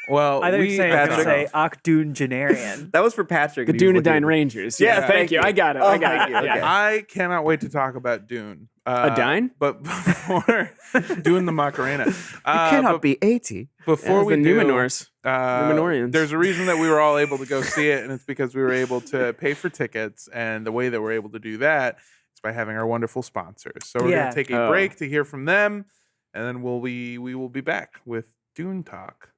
Well, I think we you're had going to to say go. Octogenarian. That was for Patrick. The and he was Dunedain looking- Rangers. Yeah, Yeah, thank thank you. you. I got it. Oh, I got thank it. you. Okay. Yeah. I cannot wait to talk about Dune. Dine? But before doing the Macarena, You cannot be 80. before Yeah, we the do, Numenors. Numenorians. there's a reason that we were all able to go see it, and it's because we were able to pay for tickets. And the way that we're able to do that is by having our wonderful sponsors. So we're Yeah. going to take a Oh. break to hear from them, and then we will be back with Dune Talk.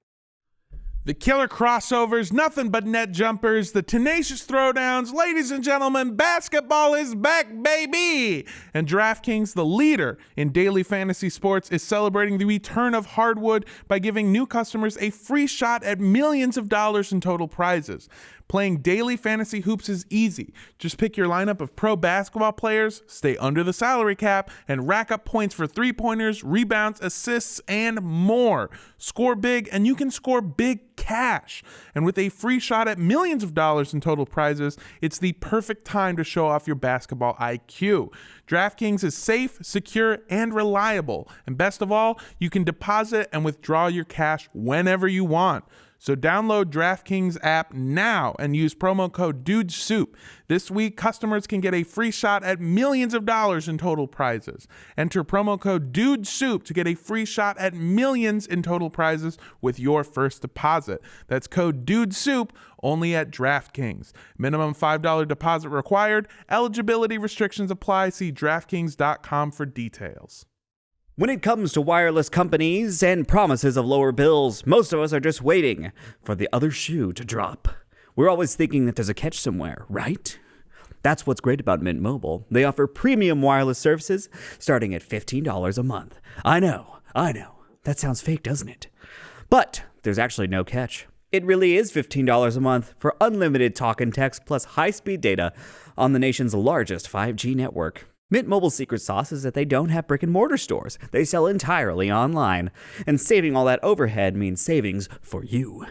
The killer crossovers, nothing but net jumpers, the tenacious throwdowns. Ladies and gentlemen, basketball is back, baby! And DraftKings, the leader in daily fantasy sports, is celebrating the return of hardwood by giving new customers a free shot at millions of dollars in total prizes. Playing daily fantasy hoops is easy. Just pick your lineup of pro basketball players, stay under the salary cap, and rack up points for three-pointers, rebounds, assists, and more. Score big, and you can score big cash. And with a free shot at millions of dollars in total prizes, it's the perfect time to show off your basketball IQ. DraftKings is safe, secure, and reliable. And best of all, you can deposit and withdraw your cash whenever you want. So download DraftKings app now and use promo code DUDESOUP. This week, customers can get a free shot at millions of dollars in total prizes. Enter promo code DUDESOUP to get a free shot at millions in total prizes with your first deposit. That's code DUDESOUP only at DraftKings. Minimum $5 deposit required. Eligibility restrictions apply. See DraftKings.com for details. When it comes to wireless companies and promises of lower bills, most of us are just waiting for the other shoe to drop. We're always thinking that there's a catch somewhere, right? That's what's great about Mint Mobile. They offer premium wireless services starting at $15 a month. I know. That sounds fake, doesn't it? But there's actually no catch. It really is $15 a month for unlimited talk and text plus high-speed data on the nation's largest 5G network. Mint Mobile's secret sauce is that they don't have brick and mortar stores. They sell entirely online. And saving all that overhead means savings for you.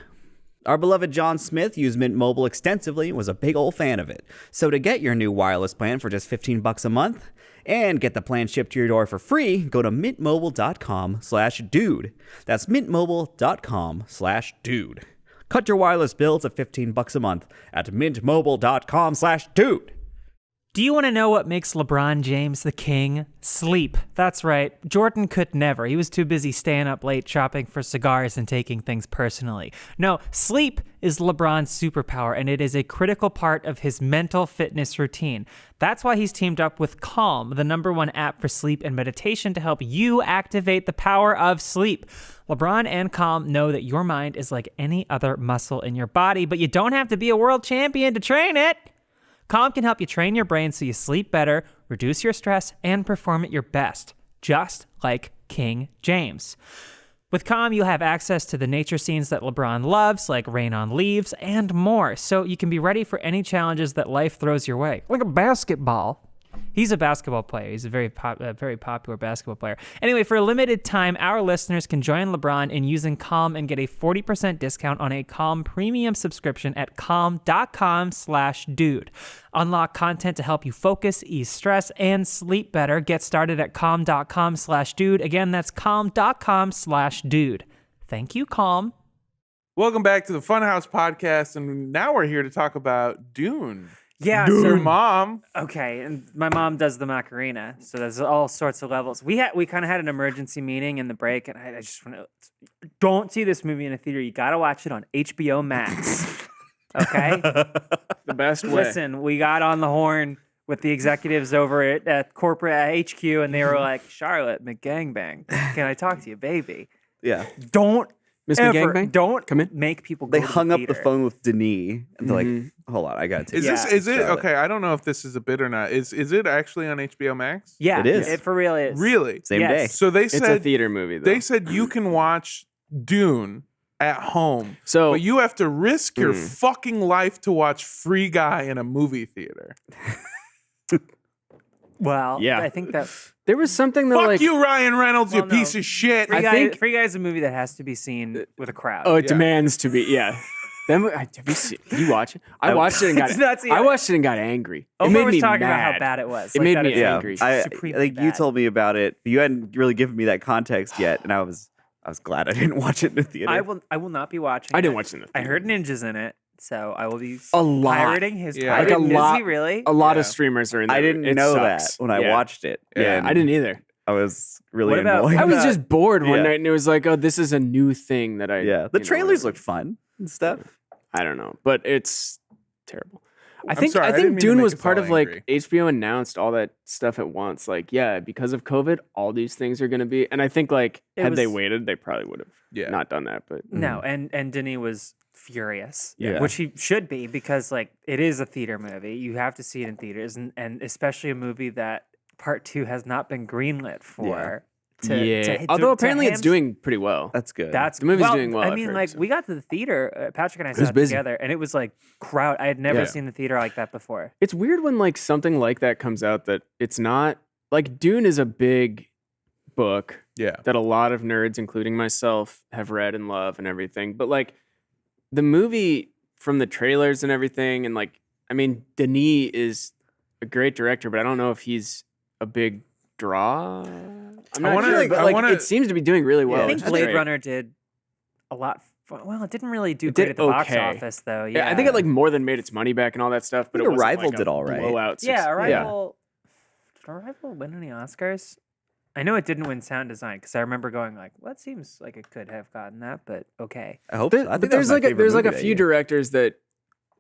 Our beloved John Smith used Mint Mobile extensively and was a big old fan of it. So to get your new wireless plan for just $15 a month and get the plan shipped to your door for free, go to mintmobile.com/dude. That's mintmobile.com/dude. Cut your wireless bill to $15 a month at mintmobile.com/dude. Do you want to know what makes LeBron James the king? Sleep. That's right. Jordan could never. He was too busy staying up late shopping for cigars and taking things personally. No, sleep is LeBron's superpower, and it is a critical part of his mental fitness routine. That's why he's teamed up with Calm, the #1 app for sleep and meditation, to help you activate the power of sleep. LeBron and Calm know that your mind is like any other muscle in your body, but you don't have to be a world champion to train it. Calm can help you train your brain so you sleep better, reduce your stress, and perform at your best, just like King James. With Calm, you'll have access to the nature scenes that LeBron loves, like rain on leaves, and more, so you can be ready for any challenges that life throws your way, like a basketball. He's a basketball player. He's a very popular basketball player. Anyway, for a limited time, our listeners can join LeBron in using Calm and get a 40% discount on a Calm premium subscription at calm.com/dude. Unlock content to help you focus, ease stress, and sleep better. Get started at calm.com/dude. Again, that's calm.com/dude. Thank you, Calm. Welcome back to the Funhaus Podcast, and now we're here to talk about Dune. Yeah, Your mom. Okay, and my mom does the Macarena, so there's all sorts of levels. We kind of had an emergency meeting in the break, and I just want to don't see this movie in a theater. You got to watch it on HBO Max. Okay, The best way. listen, we got on the horn with the executives over at corporate HQ, and they were like, "Charlotte McGangbang, can I talk to you, baby? Yeah. Don't Miss ever, McGangbang? don't Come in. make people." They go to hung up the theater. phone with Denis. And they're like, hold on, I got to take Is this. it Charlotte. okay? I don't know if this is a bit or not. Is it actually on HBO Max? Yeah, It is. It for real is. Really? Same Yes. day. So they It's a said theater movie, though. they said you can watch Dune at home, So but you have to risk your fucking life to watch Free Guy in a movie theater. Well, Yeah. I think that There was something that Fuck like you, Ryan Reynolds, you Well, no. piece of shit. I think- Free Guy is a movie that has to be seen with a crowd. oh, it Yeah. demands to be Did you watch it? I watched it and got It's not seen. I watched it and got angry. It Omar made was me talking about mad. how bad it was. It Like, made that me it's angry. I supremely think you bad. told me about it, but you hadn't really given me that context yet, and I was glad I didn't watch it in the theater. I will not be watching. I didn't it. watch it in the I theater. heard ninjas in it, so I will be A lot. pirating his. Yeah. Like a pirate. lot- Is he really? A lot Yeah. of streamers are in there. I didn't It know sucks. that when I Yeah. watched it. Yeah, and I didn't either. I was really What about- annoyed. I was about- just bored one Yeah. night and it was like, oh, this is a new thing that I yeah, the you know, trailers whatever. look fun and stuff. I don't know, but it's terrible. I I'm think sorry, I I didn't think mean to Dune make was us part all of like angry. HBO announced all that stuff at once. Like, yeah, because of COVID, all these things are going to be. And I think like It had they was- waited, they probably would have Yeah. not done that. But No, and Denis was furious. Yeah. Which he should be because like it is a theater movie. You have to see it in theaters, and especially a movie that part 2 has not been greenlit for. although apparently it's doing pretty well. That's good. That's The movie's well, doing well, I I've mean, heard, like so. we got to the theater. Patrick and I was sat busy. together, and it was like crowd. I had never Yeah. seen the theater like that before. It's weird when like something like that comes out that it's not like Dune is a big book Yeah. that a lot of nerds, including myself, have read and love and everything. But like the movie from the trailers and everything, and like, I mean, Denis is a great director, but I don't know if he's a big draw. I'm not wanna- sure, but I like wanna- it seems to be doing really well. I Yeah, think which is Blade great. Runner did a lot. Well, it didn't really do It great did at the box okay. office, though. Yeah, I think it like more than made its money back and all that stuff. But I it think wasn't Arrival like a did all right. blowout yeah, success. Arrival. Did Arrival win any Oscars? I know it didn't win sound design because I remember going like, "Well, it seems like it could have gotten that," but okay. I hope. There- So. I think but that was there's my like a, favorite there's like a movie that few year. directors that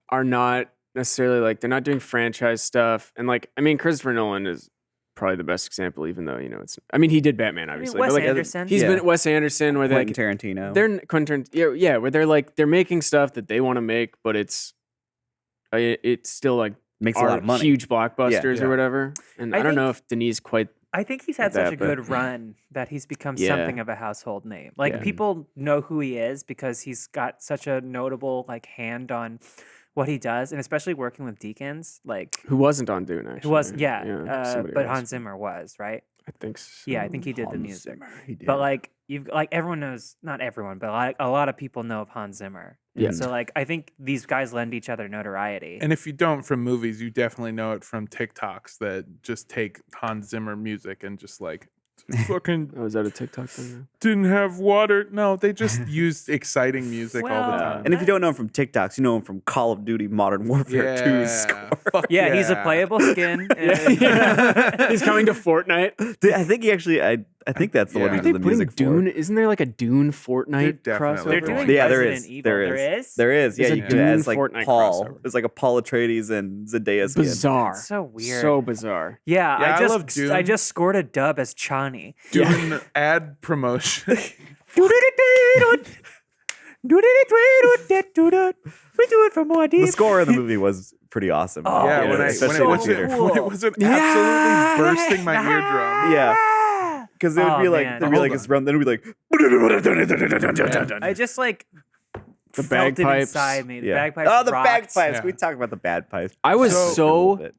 are not necessarily like they're not doing franchise stuff, and like I mean Christopher Nolan is probably the best example, even though you know it's. I mean he did Batman obviously, Wes but like Anderson. he's Yeah. been Wes Anderson where they're Quentin like Tarantino. they're Quentin yeah where they're like they're making stuff that they want to make, but it's still like makes a lot of money. huge blockbusters Yeah. or whatever. And I I don't think- know if Denis quite. I think he's had that, such a but- good run that he's become Yeah. something of a household name. Like Yeah. people know who he is because he's got such a notable like hand on what he does, and especially working with Deacons, like Who wasn't on Dune actually? who was somebody but else. Hans Zimmer was, right? I think so. Yeah, I think he did the Hans music. Zimmer, he did. But like you've like everyone knows, not everyone, but like a lot of people know of Hans Zimmer. And Yeah. so like I think these guys lend each other notoriety. And if you don't from movies, you definitely know it from TikToks that just take Hans Zimmer music and just like fucking Oh, is that a TikTok thing? didn't have water. No, they just used exciting music all the Well, time. and if you don't know him from TikToks, you know him from Call of Duty Modern Warfare 2's score. Fuck yeah, he's a playable skin. Yeah. He's coming to Fortnite. I think he actually. I think that's the one Yeah. he Are does they the putting music Dune? for. Isn't there like a Dune Fortnite There definitely crossover? They're is. doing Yeah, there Resident is. Evil. There is. There is? There is. Yeah, There's a you can Dune as like Fortnite Paul. crossover. It's like a Paul Atreides and Zendaya skin. Bizarre. That's so weird. So bizarre. Yeah, Yeah, I love I Dune. just scored a dub as Chani. Dune ad promotion. We do it for more The deep. score of the movie was pretty awesome. Oh, yeah, yeah, when especially it in the wasn't theater. cool. when it wasn't absolutely bursting my eardrum. Yeah, because it would Oh, be like man. there'd be Hold like on. this run, then it'd be like. I just like The felt it bagpipes. inside me. The Yeah. bagpipes. Oh, the rocked. bagpipes. Yeah. We talked about the bagpipes. I was So- For a so. little bit.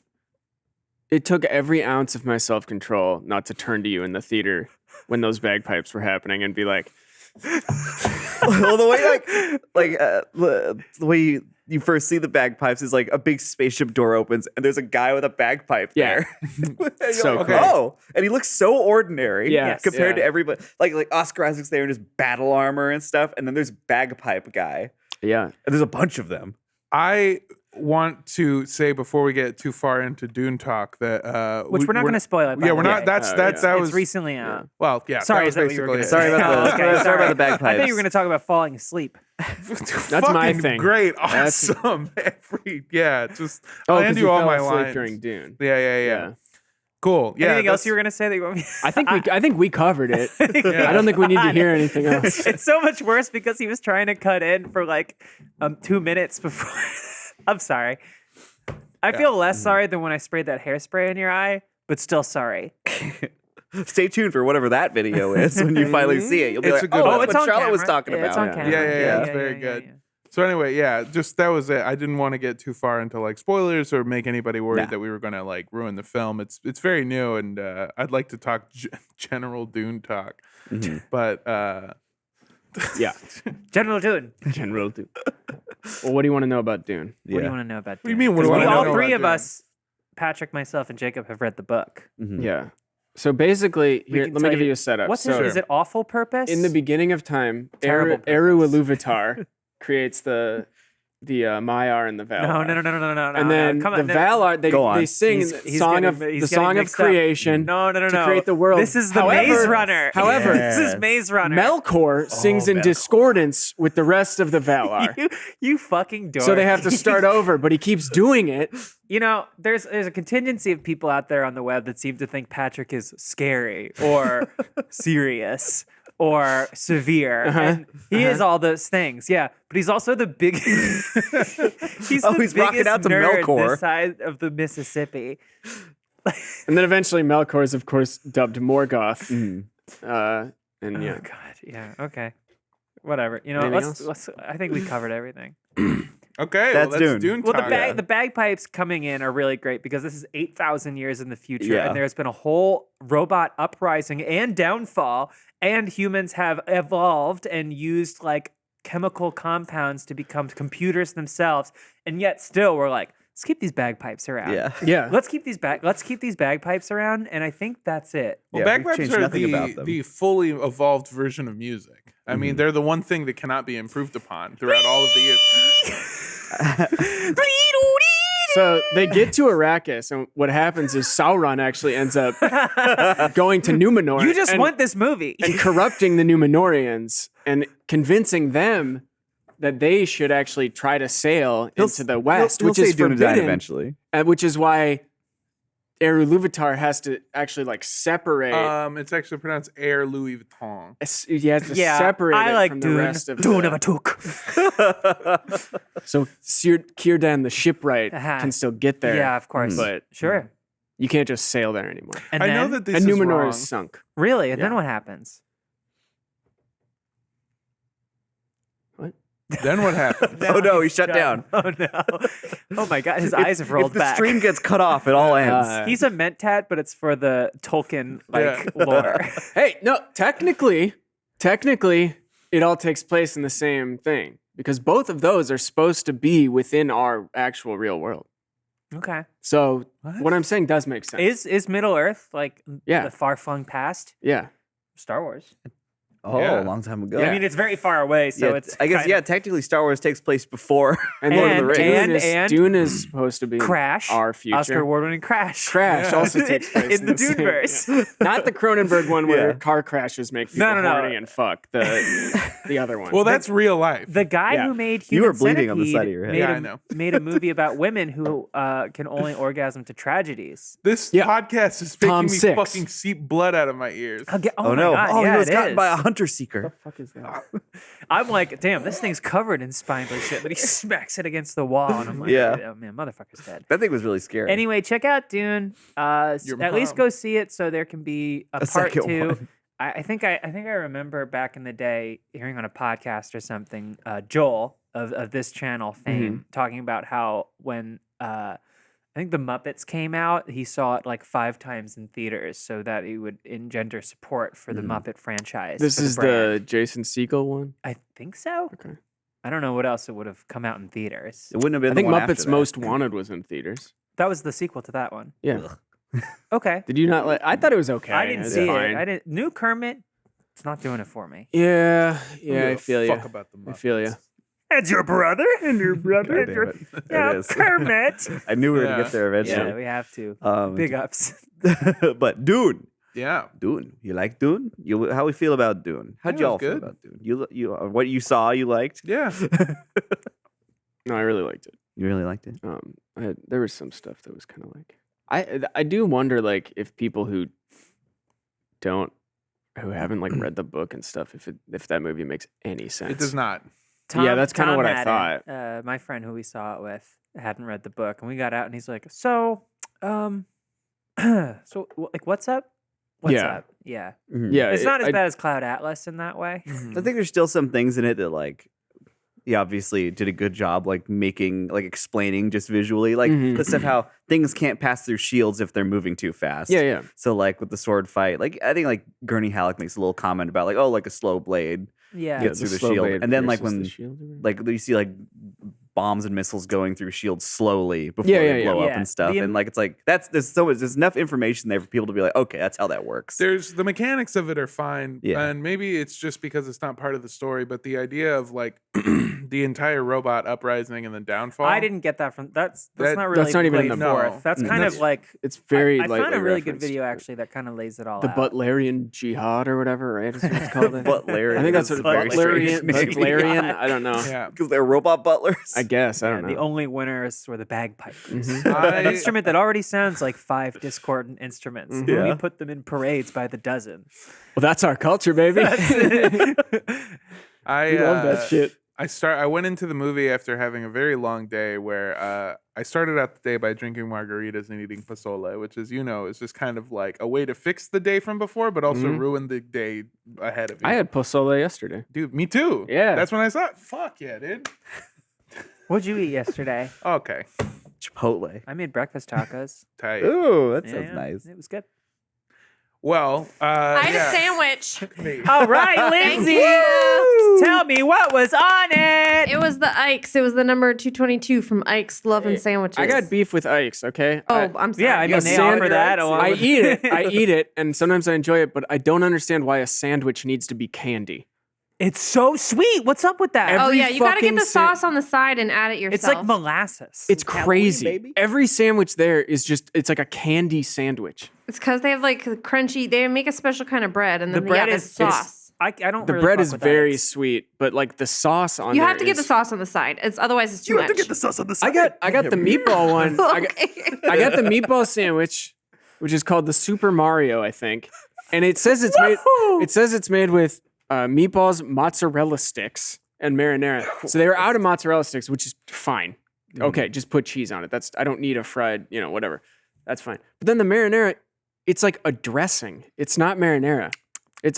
It took every ounce of my self control not to turn to you in the theater when those bagpipes were happening and be like, Well, the way the way you first see the bagpipes is like a big spaceship door opens and there's a guy with a bagpipe Yeah. there. And you're So like, cool. oh, and he looks so ordinary Yes. compared Yeah. to everybody. Like Oscar Isaac's there in his battle armor and stuff, and then there's bagpipe guy, yeah. and there's a bunch of them. I want to say before we get too far into Dune talk that Which we're not going to spoil it. by Yeah, the we're way. not. That's Oh, that yeah. was It's recently out. well, yeah. Sorry, that is that what you were basically going to it. say? Sorry about the- Okay, sorry about the I thought bagpipes. you were going to talk about falling asleep. That's my Fucking thing. Great, That's- awesome. Just Oh, I'll 'cause hand you you all fell my asleep lines during Dune. Yeah. Cool. Yeah. Anything else that's- you were going to say that you want me? I think we covered it. Yeah. I don't think we need to hear anything else. It's so much worse because he was trying to cut in for like 2 minutes before. I'm sorry. I feel less sorry than when I sprayed that hairspray in your eye, but still sorry. Stay tuned for whatever that video is when you finally see it. You'll be It's a like, good oh, one. that's it's what on Charlotte was camera. talking Yeah, about. It's on Yeah. camera. Yeah, it's very good. So anyway, yeah, just that was it. I didn't want to get too far into like spoilers or make anybody worried that we were gonna like ruin the film. It's very new, and I'd like to talk general Dune talk, but Yeah. General Dune. General Dune. Well, what do you want to know about Dune? What do you want to know about Dune? What do you mean? What do We I wanna all know three about of Dune? us, Patrick, myself, and Jacob, have read the book. Yeah. So basically, We here, can let me tell give you a setup. What's so it? Is it awful purpose? in the beginning of time, Terrible Eru purpose. Iluvatar creates the Maiar and the Valar. No. And then Come the on, Valar, Go on. they sing He's the song getting- of he's the getting song of mixed up. creation. No. to create the world. This is the However- Maze Runner. however- this is Maze Runner. Melkor sings in Melkor. discordance with the rest of the Valar. you fucking dork. So they have to start over, but he keeps doing it. You know, there's a contingency of people out there on the web that seem to think Patrick is scary or serious or severe. And he is all those things, yeah. But he's also the big. he's the he's rocking biggest out to nerd Melkor. this side of the Mississippi. And then eventually Melkor is, of course, dubbed Morgoth. And Oh yeah. God, yeah, okay, whatever. You know, Anything let's. else? I think we covered everything. Okay, That's well, Dune. Dune Well, talk. the bagpipes coming in are really great because this is 8,000 years in the future, Yeah. and there's been a whole robot uprising and downfall, and humans have evolved and used like chemical compounds to become computers themselves, and yet still we're like, let's keep these bagpipes around. Yeah. Yeah. Let's keep these bagpipes around, and I think that's it. Well, Yeah, we've bagpipes changed are nothing about them. the fully evolved version of music. I mean, they're the one thing that cannot be improved upon throughout all of the years. So they get to Arrakis, and what happens is Sauron actually ends up going to Numenor. You just and, want this movie. and corrupting the Numenorians and convincing them that they should actually try to sail into the west, he'll which is say Dune Design forbidden. eventually. Which is why Eru Iluvatar has to actually like separate. It's actually pronounced Air Louis Vuitton. He has to yeah, separate I it like from Dune. the rest of Dune the, of a Took. So Círdan the shipwright Uh-huh. can still get there. Yeah, of course. But Sure. you can't just sail there anymore. And I then, know that this And is Numenor wrong. is sunk. really, and then Yeah. what happens? Then what happens? Oh no, he shut down. Oh no! Oh my God, his eyes have rolled If the back. stream gets cut off, it all ends. He's a mentat, but it's for the Tolkien lore. Hey, no, technically, it all takes place in the same thing because both of those are supposed to be within our actual real world. Okay. So what I'm saying does make sense. Is Middle Earth like Yeah. the far flung past? Yeah. Star Wars. Oh, Yeah. a long time ago. I mean, it's very far away, so Yeah, it's I guess, kind of technically Star Wars takes place before And Lord of the then Rings. Dune is supposed to be Crash. our future. Oscar award-winning Crash. Crash Yeah. also takes place in the same- Duneverse. Not the Cronenberg one where Yeah. car crashes make people No. horny and fuck. The other one. Well, that's real life. The guy Yeah. who made You Human were bleeding on the Centipede side of your head. Made Yeah, a, I know. made a movie about women who can only orgasm to tragedies. This Yeah. podcast is making Tom me Six. fucking seep blood out of my ears. Oh, my no. God, Oh, yeah, he was it gotten is. by a hunter seeker. fuck is that? I'm like, damn, this thing's covered in spineless shit. But he smacks it against the wall, and I'm like, Yeah. oh man, motherfucker's dead. That thing was really scary. Anyway, check out Dune. Your At least mom. go see it so there can be a A part second 2. one. I think I remember back in the day hearing on a podcast or something, Joel of this channel fame talking about how when I think the Muppets came out, he saw it like 5 times in theaters so that it would engender support for the Muppet franchise. This for is brand. the Jason Segel one. I think so. Okay. I don't know what else it would have come out in theaters. It wouldn't have been I think the one after Muppets that. Most Wanted was in theaters. That was the sequel to that one. Yeah. Okay. Did you not like? I thought it was okay. I didn't It's see fine. it. I didn't. New Kermit. It's not doing it for me. Yeah, I yeah, I feel you. Fuck about the I feel you. And your brother. And your brother. God damn it. Yeah, It is. Kermit. I knew we were going Yeah. to get there Yeah, eventually. we have to. Um, Big ups. but Dune. Yeah. Dune. You like Dune? How we feel about Dune? How'd Yeah, it y'all was feel good. about Dune? You what you saw, you liked? Yeah. No, I really liked it. You really liked it? There was some stuff that was kind of like I do wonder like if people who haven't like read the book and stuff if that movie makes any sense. It does not. Yeah, that's kinda Tom what I hadn't. thought. My friend who we saw it with hadn't read the book, and we got out, and he's like, "So, like, what's up? What's Yeah. up? Yeah, Mhm. Yeah, it's not as I- bad as Cloud Atlas in that way. I think there's still some things in it that like he obviously did a good job, like explaining just visually, like Mhm. the stuff how things can't pass through shields if they're moving too fast. Yeah. So like with the sword fight, like I think like Gurney Halleck makes a little comment about like, oh, like a slow blade Yeah. gets through the slow shield, blade and then like pierces the when shield or whatever. like you see like bombs and missiles going through shields slowly before Yeah, they yeah, blow up yeah. and stuff, The- and like it's like there's enough information there for people to be like, okay, that's how that works. There's the mechanics of it are fine, Yeah. and maybe it's just because it's not part of the story. But the idea of like the entire robot uprising and then downfall. I didn't get that from that's That- not really That's not even in laid the forth. book. That's No. kind That's- of like It's very I found a lightly really good referenced. video actually that kind of lays it all The out. Butlerian Jihad or whatever, right? Is what it's called. Butlerian I think that's is what a very strange Butlerian. name. Butlerian. I don't know. Yeah. Because they're robot butlers. I guess I don't know. The only winners were the bagpipers. Mhm. An I- instrument that already sounds like 5 discordant instruments. Mhm. We Yeah. put them in parades by the dozen. Well, that's our culture, baby. I We love that shit. I went into the movie after having a very long day where I started out the day by drinking margaritas and eating pozole, which is is just kind of like a way to fix the day from before, but also Mhm. ruin the day ahead of you. I had pozole yesterday. Dude, me too. Yeah. That's when I saw it. Fuck yeah, dude. What'd you eat yesterday? Okay. Chipotle. I made breakfast tacos. Tight. Ooh, that Yeah, sounds nice. It was good. Well, I had yeah. a sandwich. Me. All right, Thank Lindsay. you. Tell me what was on it. It was the Ike's. It was the number 222 from Ike's Love and Sandwiches. I got beef with Ike's. Okay. Oh, I'm sorry. Yeah, I mean A they sandwich, offer that. along I with- eat it. I eat it, and sometimes I enjoy it, but I don't understand why a sandwich needs to be candy. It's so sweet. What's up with that? Every Oh yeah, you gotta get fucking the sa- sauce on the side and add it yourself. It's like molasses. It's Halloween, crazy. baby. Every sandwich there is it's like a candy sandwich. It's because they have like crunchy. They make a special kind of bread, and the then bread the is sauce. I don't. The really bread fuck is with very Ike's. sweet, but like the sauce on You there have to get the is- sauce on the side. It's otherwise it's too much. sauce on the I got the meatball one. Okay. I got the meatball sandwich, which is called the Super Mario, I think, and it says it's made. It says it's made with meatballs, mozzarella sticks, and marinara. So they were out of mozzarella sticks, which is fine. Okay, just put cheese on it. I don't need a fried, whatever. That's fine. But then the marinara, it's like a dressing. It's not marinara.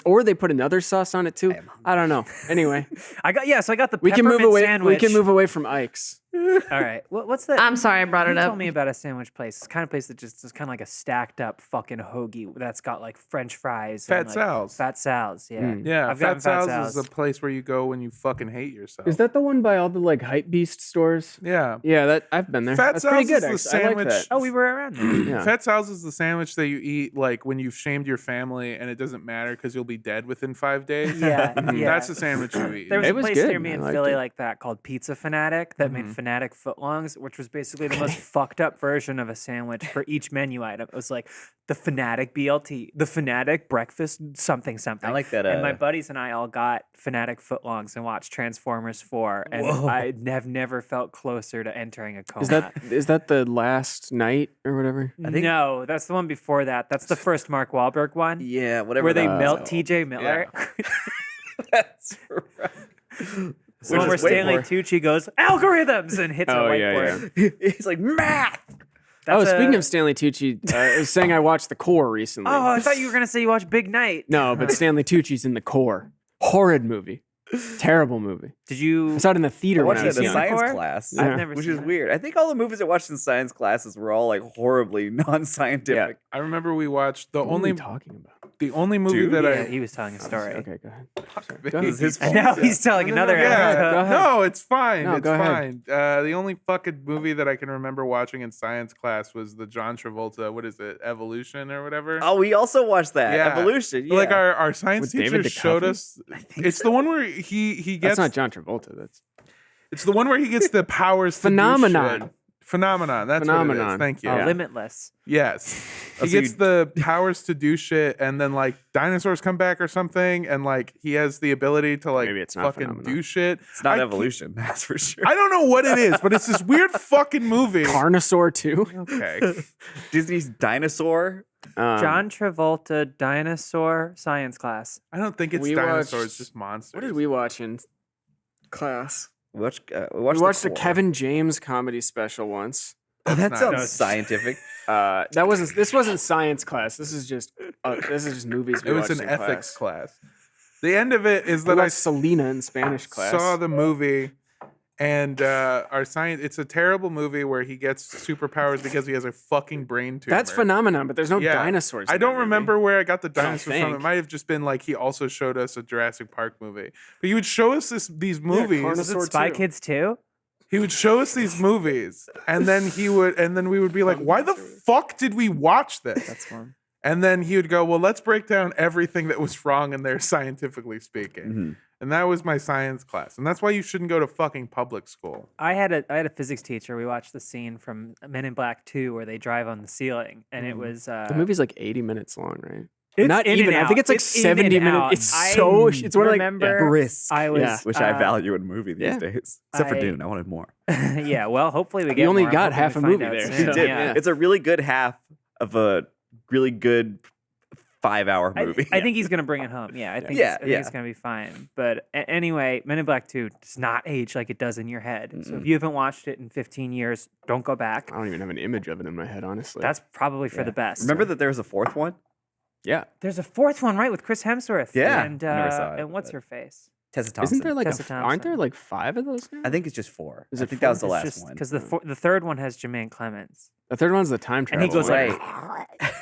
Or they put another sauce on it too. I don't know. Anyway, So I got the we can move peppermint away. sandwich. We can move away from Ike's. All right. What's the? I'm sorry I brought You it up. told me about a sandwich place. It's the kind of place that just is kind of like a stacked up fucking hoagie that's got like French fries. Fat and like Sal's. Fat Sal's. Yeah. Mm. Yeah, I've gotten Fat Fat Sal's is Sal's. a place where you go when you fucking hate yourself. Is that the one by all the like hype beast stores? Yeah. Yeah, that I've been there. Fat That's pretty Sal's good. is the actually. I like sandwich- that. Oh, we were around there. Yeah. Fat Sal's is the sandwich that you eat like when you've shamed your family and it doesn't matter because you'll be dead within 5 days. Yeah, yeah. That's the sandwich you eat. There was It a was place good. near me I in liked Philly it. like that called Pizza Fanatic that made Fanatic footlongs, which was basically the most fucked up version of a sandwich for each menu item. It was like the Fanatic BLT, the Fanatic breakfast something something. I like that. And my buddies and I all got Fanatic footlongs and watched Transformers 4, and I have never felt closer to entering a coma. Is that the last night or whatever? I think- No, that's the one before that. That's the first Mark Wahlberg one. Yeah, whatever. Where they that melt was. TJ Miller. That's right. The one where is way Stanley more- Tucci goes algorithms and hits a Oh, yeah, whiteboard. He's like math. That's Speaking a- of Stanley Tucci, I was saying I watched The Core recently. Oh, I thought you were gonna say you watched Big Night. No, but Stanley Tucci's in The Core. Horrid movie. Terrible movie. Did you? I saw it in the I theater when watched I it was in young. science Core? class, I've never which seen is it. weird. I think all the movies I watched in science classes were all like horribly non-scientific. I remember we watched the What are we only talking about? movie Dude? that Yeah, I he was telling a story. Okay, go ahead. Sorry. Go ahead. It's his And fault. now he's telling another no, anecdote. go ahead. No, it's fine. No, it's go ahead. fine. The only fucking movie that I can remember watching in science class was the John Travolta, what is it, Evolution or whatever? Oh, we also watched that Yeah. Evolution. Yeah. Like our science With teacher David showed Duchovny? us. It's the one where he gets. That's not John Travolta. That's It's the one where he gets the powers. To do Phenomenon. shit. Phenomenon. That's what it Phenomenon. is. Thank you. Yeah. Limitless. Yes. Oh, He so gets the powers to do shit, and then like dinosaurs come back or something, and like he has the ability to like Maybe it's not fucking Phenomenon. do shit. it's not I Evolution, that's for sure. I don't know what it is, but it's this weird fucking movie. Carnosaur 2. Okay. Disney's Dinosaur. John Travolta dinosaur science class. I don't think it's We dinosaurs, watched- just monsters. What did we watch in class? We watched We watched the Core. Kevin James comedy special once. Oh, that That's sounds not- scientific. This wasn't science class. This is just movies. We It was watched an in ethics class. The end of it is We that I watched Selena in Spanish class. saw the movie, And our science, it's a terrible movie where he gets superpowers because he has a fucking brain tumor. That's phenomenon, but there's no Yeah. dinosaurs. I in don't that movie. remember where I got the don't dinosaurs from. It think. might have just been like he also showed us a Jurassic Park movie. But he would show us these movies. Was it Spy Kids too? He would show us these movies, and then we would be like, "Why the fuck did we watch this?" That's fun. And then he would go, "Well, let's break down everything that was wrong in there scientifically speaking." Mhm. And that was my science class, and that's why you shouldn't go to fucking public school. I had a physics teacher. We watched the scene from Men in Black 2 where they drive on the ceiling, and it was The movie's like 80 minutes long, right? It's Not in even. and I think out. it's like It's in 70 and minutes. out. It's I so. It's one of like. remember- Brisk. I was Yeah. which I value in movie these Yeah. days. Except for I- Dune. I wanted more. Yeah, well, hopefully we get. You only more. I'm got hoping half we a find movie out there, soon. so- You did. Yeah. It's a really good half of a really good 5-hour movie. I think he's gonna bring it home. Yeah, I think Yeah, I think yeah. it's gonna be fine. But anyway, Men in Black 2 does not age like it does in your head. So if you haven't watched it in 15 years, don't go back. I don't even have an image of it in my head, honestly. That's probably for Yeah. the best. Remember that there was a fourth one? yeah. There's a fourth one, right, with Chris Hemsworth. Yeah, and I never saw it, and what's but- her face? Tessa Thompson. Isn't there like Tessa aren't there Thompson. like 5 of those now? I think it's just 4. Is I it think that was the four? last one. Because the third one has Jermaine Clements, The third one's the time travel. and he goes one. like,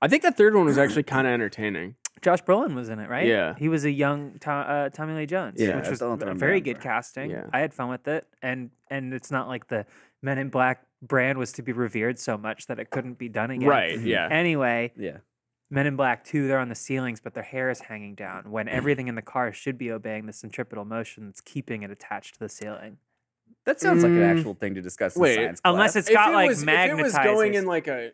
I think the third one was actually kind of entertaining. Josh Brolin was in it, right? Yeah. he was a young Tommy Lee Jones, Yeah, which I was don't a very good remember. casting. Yeah. I had fun with it, and it's not like the Men in Black brand was to be revered so much that it couldn't be done again. Right. Yeah. Anyway, Yeah. Men in Black 2, they're on the ceilings, but their hair is hanging down when everything in the car should be obeying the centripetal motion that's keeping it attached to the ceiling. That sounds like an Mm. actual thing to discuss in Wait, science class. Unless it's got like if it was going in magnetizers. like a,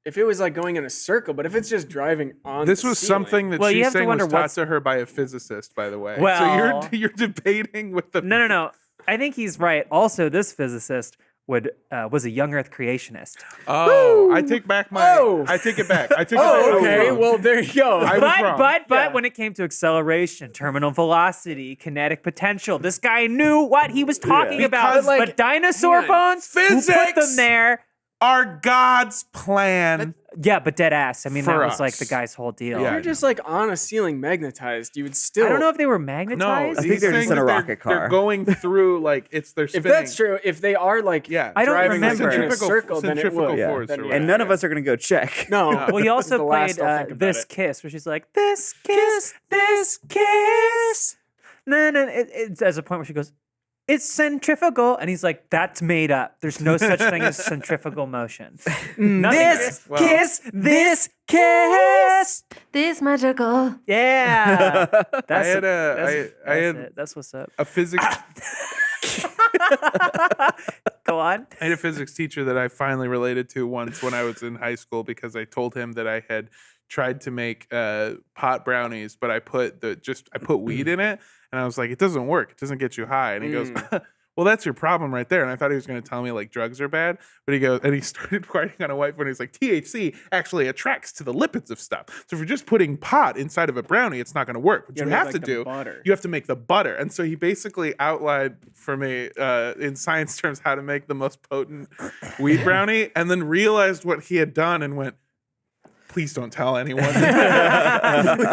if it was like going in a circle, but if it's just driving on, This the was ceiling- something that Well, you she's have to saying was wonder taught what's- to her by a physicist, by the way. Well- so you're debating with the No. I think he's right. Also, this physicist was a young Earth creationist. Oh, I take back my. Oh. I take it back. I take it back. Oh, I was okay. wrong. Well, there you go. I was wrong. But Yeah. when it came to acceleration, terminal velocity, kinetic potential, this guy knew what he was talking about. Because, like, but dinosaur hang on. bones, who put Physics! them there? Our God's plan. Yeah, but dead ass. I mean, that For was like the us. guy's whole deal. Yeah. You're just like on a ceiling magnetized. You would still. I don't know if they were No, magnetized. I think he's they're just saying in a that rocket They're car. going through like they're If spinning. that's true, if they are like Yeah, I don't driving like remember. in a circle, then it Centrifugal would. force Then or yeah. whatever. And none of us are going to go check. No. Well, he This also is the last played I'll think about This it. Kiss, where she's like, this kiss. No. It's as a point where she goes, it's centrifugal. And he's like, that's made up. There's no such thing as centrifugal motion. This Well- kiss, this kiss. This magical. Yeah. That's I had that's what's up. a physics. Go on. I had a physics teacher that I finally related to once when I was in high school because I told him that I had tried to make pot brownies, but I put weed in it, and I was like, it doesn't work. It doesn't get you high. And he goes, well, that's your problem right there. And I thought he was going to tell me like drugs are bad, but he goes, and he started writing on a whiteboard. He's like, THC actually attracts to the lipids of stuff. So if you're just putting pot inside of a brownie, it's not going to work. What you gotta make, have like, to the do, butter. you have to make the butter. And so he basically outlined for me in science terms how to make the most potent weed brownie, and then realized what he had done and went, please don't tell anyone.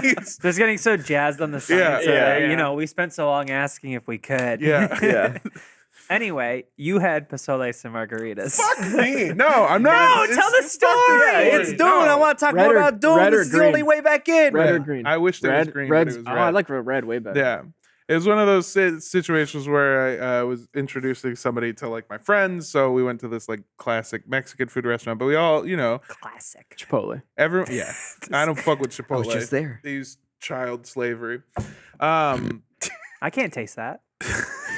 Please. Just getting so jazzed on the science. Yeah. You know, we spent so long asking if we could. Yeah. Yeah. Anyway, you had pozoles and margaritas. Fuck me. No, I'm not. No, tell the story. Yeah, it's Dune. No. I want to talk Red more or- about Dune. red or This is the only green? way back in. Red Yeah. or green? I wish it was green, but Red's, it was oh, red. I like red way better. Yeah. It was one of those situations where I was introducing somebody to like my friends. So we went to this like classic Mexican food restaurant, but we all, Classic. Chipotle. everyone, yeah. I don't fuck with Chipotle. I was just there. They use child slavery. I can't taste that.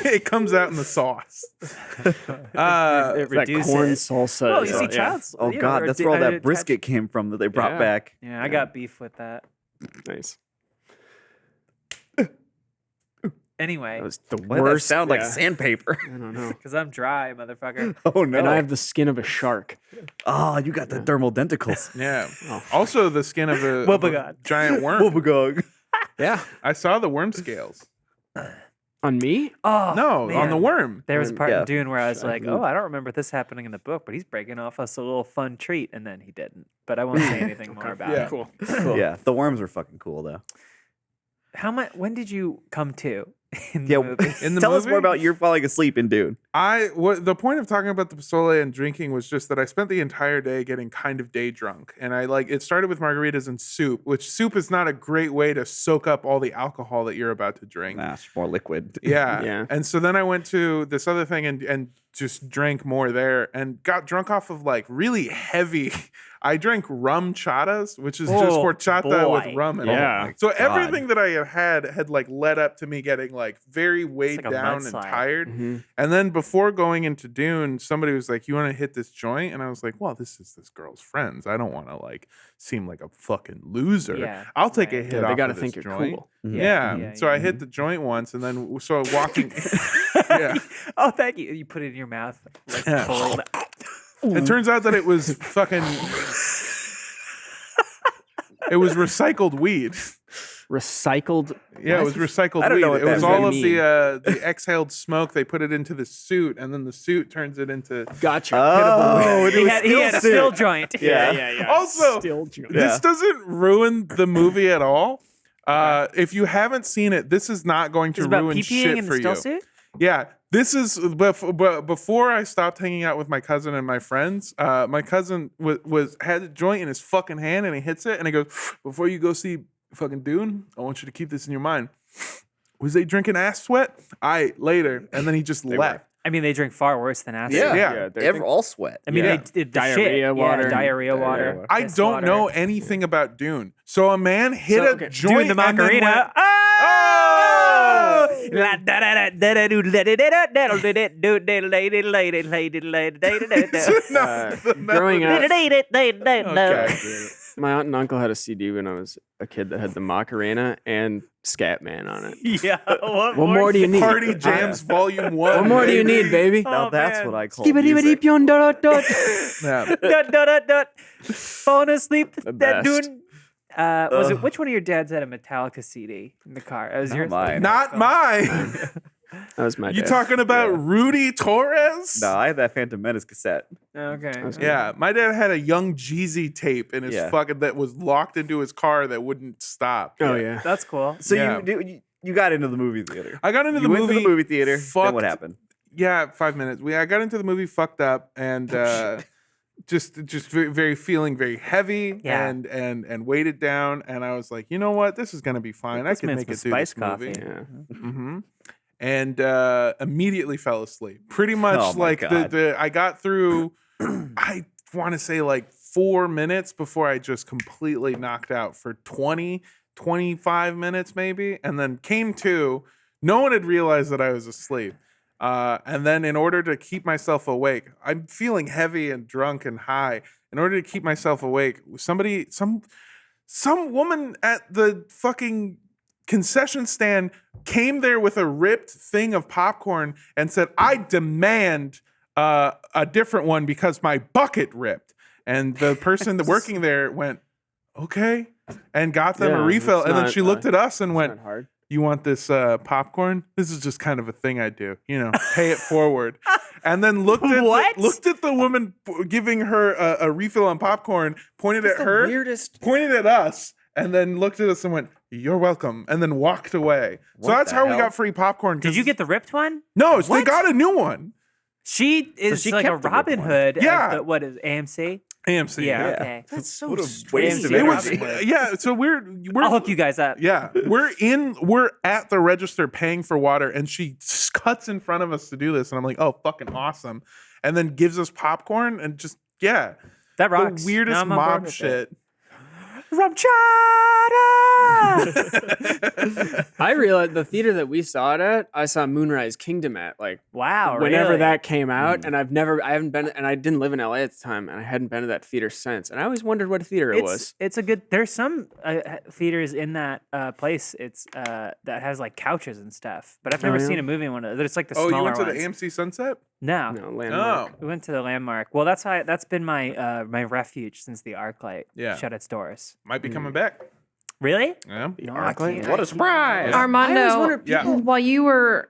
It comes out in the sauce. It It's that reduces. corn salsa. Well, you so, see, yeah. child's. Oh, you know, God. or That's di- where all uh, that brisket came from that they brought Yeah. back. Yeah, I got beef with that. Nice. Anyway, That was the Why did that worst. sound like yeah. sandpaper? I don't know. because I'm dry, motherfucker. Oh, no. And I have the skin of a shark. Oh, you got the thermal denticles. Yeah. Oh. Also, the skin of a Wobbegong. giant worm. Wobbegong. Yeah. I saw the worm scales. On me? Oh No, on man. the worm. There was a part Yeah. in Dune where I was Sure. like, "Oh, I don't remember this happening in the book, but he's breaking off us a little fun treat," and then he didn't. But I won't say anything more about Yeah. it. Cool. Yeah, the worms are fucking cool, though. How much? When did you come to in the movie. In the Tell us movie? more about your falling asleep in Dune. The point of talking about the pozole and drinking was just that I spent the entire day getting kind of day drunk, and it started with margaritas and soup, which soup is not a great way to soak up all the alcohol that you're about to drink. Nah, it's more liquid. Yeah. Yeah. And so then I went to this other thing and just drank more there and got drunk off of like really heavy. I drank rum chatas, which is just Oh, horchata with boy. rum in Yeah. it. So everything that I had like led up to me getting like very weighed like a down and mudslide. tired. Mhm. And then before going into Dune, somebody was like, "You want to hit this joint?" And I was like, "Well, this is this girl's friends. I don't want to like seem like a fucking loser. Yeah, I'll take a right. hit Yeah, off they got to of this think you're joint." cool. Yeah. Yeah, So yeah. I hit the joint once, and then so walking. Yeah. Oh, thank you. You put it in your mouth. Like, Yeah. pull it. It turns out that it was fucking. It was recycled weed. Recycled. Yeah, it was recycled I don't weed. know what It that was all of means. the exhaled smoke. They put it into the suit, and then the suit turns it into. Gotcha. Oh, it He was had a still still soup. joint. Yeah. Also, Still drunk. this doesn't ruin the movie at all. If you haven't seen it, this is not going to It's about ruin PPing shit in for the still you. suit? Yeah, this is but before I stopped hanging out with my cousin and my friends, my cousin had a joint in his fucking hand and he hits it and he goes, "Before you go see fucking Dune, I want you to keep this in your mind. Was they drinking ass sweat? Later." And then he just left. I mean, they drink far worse than acid. Yeah, Yeah. they're all sweat. I mean, Yeah. they did the Diarrhea shit. water. Yeah, diarrhea Diarrhea water. water. I piss don't water. know anything about Dune. So a man hit a okay, joint Doing the and then Macarena. went, Oh! Growing up, Okay. my aunt and uncle had a CD when I was a kid that had the Macarena and Scatman on it. Yeah. What more do you need? Party Jams Volume 1. What more do you need, baby? Now Oh, that's man. what I call music. Yeah. Falling asleep. The That best. dude. Was it Ugh. which one of your dads had a Metallica CD in the car? It was Not yours. mine. Not mine. That was my You dad. talking about Yeah. Rudy Torres? No, I had that Phantom Menace cassette. Okay. Yeah, my dad had a Young Jeezy tape in his Yeah. fucking that was locked into his car that wouldn't stop. Oh yeah. That's cool. So Yeah. you got into the movie theater. I got into You the went movie. to the movie theater. Then fucked- what happened? Yeah, 5 minutes. I got into the movie fucked up and just very feeling very heavy Yeah. and weighted down. And I was like, you know what? This is gonna be fine. I This can man's make it with through spice this movie. coffee. Yeah. Mm-hmm. And immediately fell asleep. Pretty much Oh my like God. I got through. I want to say like 4 minutes before I just completely knocked out for 20, 25 minutes maybe, and then came to. No one had realized that I was asleep. And then in order to keep myself awake, I'm feeling heavy and drunk and high. In order to keep myself awake, some woman at the fucking concession stand came there with a ripped thing of popcorn and said, "I demand a different one because my bucket ripped." And the person working there went, "Okay," and got them a Yeah, refill. it's And then not, she looked at us and It's went, not hard. "You want this popcorn? This is just kind of a thing I do, pay it forward." And then looked at the woman giving her a refill on popcorn, pointed at her, Weirdest. pointed at us, and then looked at us and went, "You're welcome," and then walked away. So What that's the how we hell? got free popcorn. Did you get the ripped one? No, they What? got a new one. She is she like a kept the ripped Robin one. Hood. Yeah. Of what is AMC? AMC. Yeah. Yeah. Okay. That's so What a strange. waste of It was, energy. yeah. So we're I'll hook you guys up. Yeah, we're at the register paying for water, and she cuts in front of us to do this, and I'm like, "Oh, fucking awesome!" And then gives us popcorn and just That the rocks. weirdest Now I'm on board mob with it. shit. Rum chata! I realized the theater that we saw it at, I saw Moonrise Kingdom at like Wow. whenever really? that came out, and I haven't been, and I didn't live in LA at the time, and I hadn't been to that theater since, and I always wondered what theater it was. It's a good. There's some theaters in that place. It's that has like couches and stuff. But I've never yeah? seen a movie in one of those. It's like the Oh, smaller you went to the ones. AMC Sunset? No. No, Landmark. Oh, We went to the Landmark. Well, that's been my my refuge since the ArcLight Yeah. shut its doors. might be coming back. Really? Yeah. What a surprise! Armando, wondered- Yeah. while you were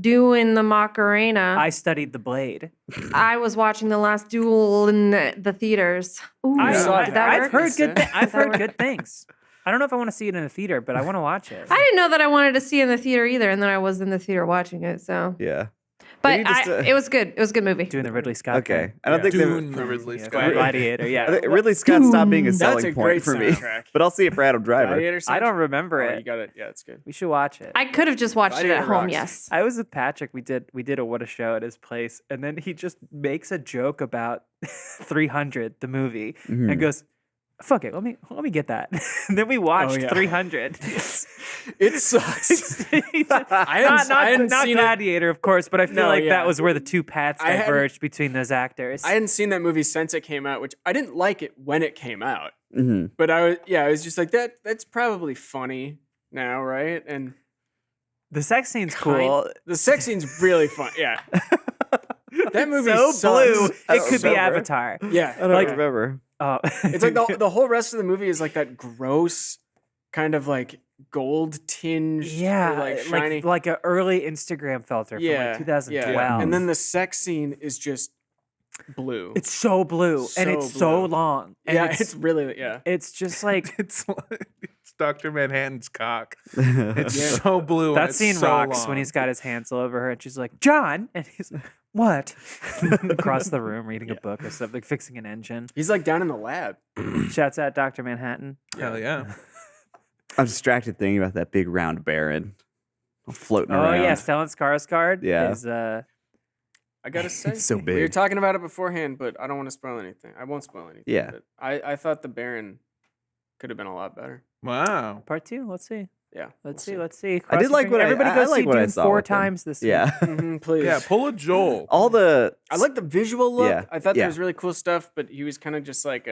doing the Macarena, I studied the blade. I was watching the last duel in the theaters. Ooh, I Yeah. did that I've work? heard good. I've Does that heard work? good things. I don't know if I want to see it in the theater, but I want to watch it. I didn't know that I wanted to see it in the theater either, and then I was in the theater watching it. So, Yeah. but Maybe just, it was good. It was a good movie. Doing the Ridley Scott. Okay. thing. I don't think Dune, they the Ridley Yeah, Scott. Gladiator. Yeah. Ridley Scott stopped being a That's selling a point great for me. soundtrack. But I'll see it for Adam Driver. Gladiator I don't soundtrack? remember Oh, it. you got it. Yeah, it's good. We should watch it. I could have just watched it Gladiator at home. rocks. Yes. I was with Patrick. We did a what a show at his place, and then he just makes a joke about 300, the movie, and goes, "Fuck it, let me get that." And then we watched yeah. 300. It sucks. not hadn't seen it. Gladiator, of course, but I feel No, like yeah. that was where the two paths I hadn't- diverged between those actors. I hadn't seen that movie since it came out, which I didn't like it when it came out. Mm-hmm. But I was just like that's probably funny now, right? And The sex scene's cool. the sex scene's really fun. Yeah. That movie So sucks. blue. I It don't could be remember. Avatar. Yeah. I don't like, remember. Oh, it's like the whole rest of the movie is like that gross kind of like gold tinged, yeah, like shiny. like an early Instagram filter from like 2012. Yeah. And then the sex scene is just blue. it's so blue and So it's so blue. long. And yeah, it's really it's just like It's Dr. Manhattan's cock. it's It's Yeah. so blue. and that it's scene so rocks long. when he's got his hands all over her and she's like, "John," and he's like, "What?" Across the room reading a book or something, fixing an engine. He's like down in the lab. Shouts out Dr. Manhattan. Hell yeah. I'm distracted thinking about that big round baron floating Oh around. yeah, Stellan Skarsgård. Yeah. Is, I gotta say, It's so we were big. talking about it beforehand, but I don't want to spoil anything. I won't spoil anything. Yeah. but I thought the Baron could have been a lot better. Wow. part 2. Let's see. Yeah. Let's we'll see. I Cross did your like finger. what Everybody I go like see what I Dune saw 4 with him. times this week. Yeah. Please. Yeah, pull a Joel. All the I like the visual look. Yeah, I thought yeah. there was really cool stuff, but he was kind of just like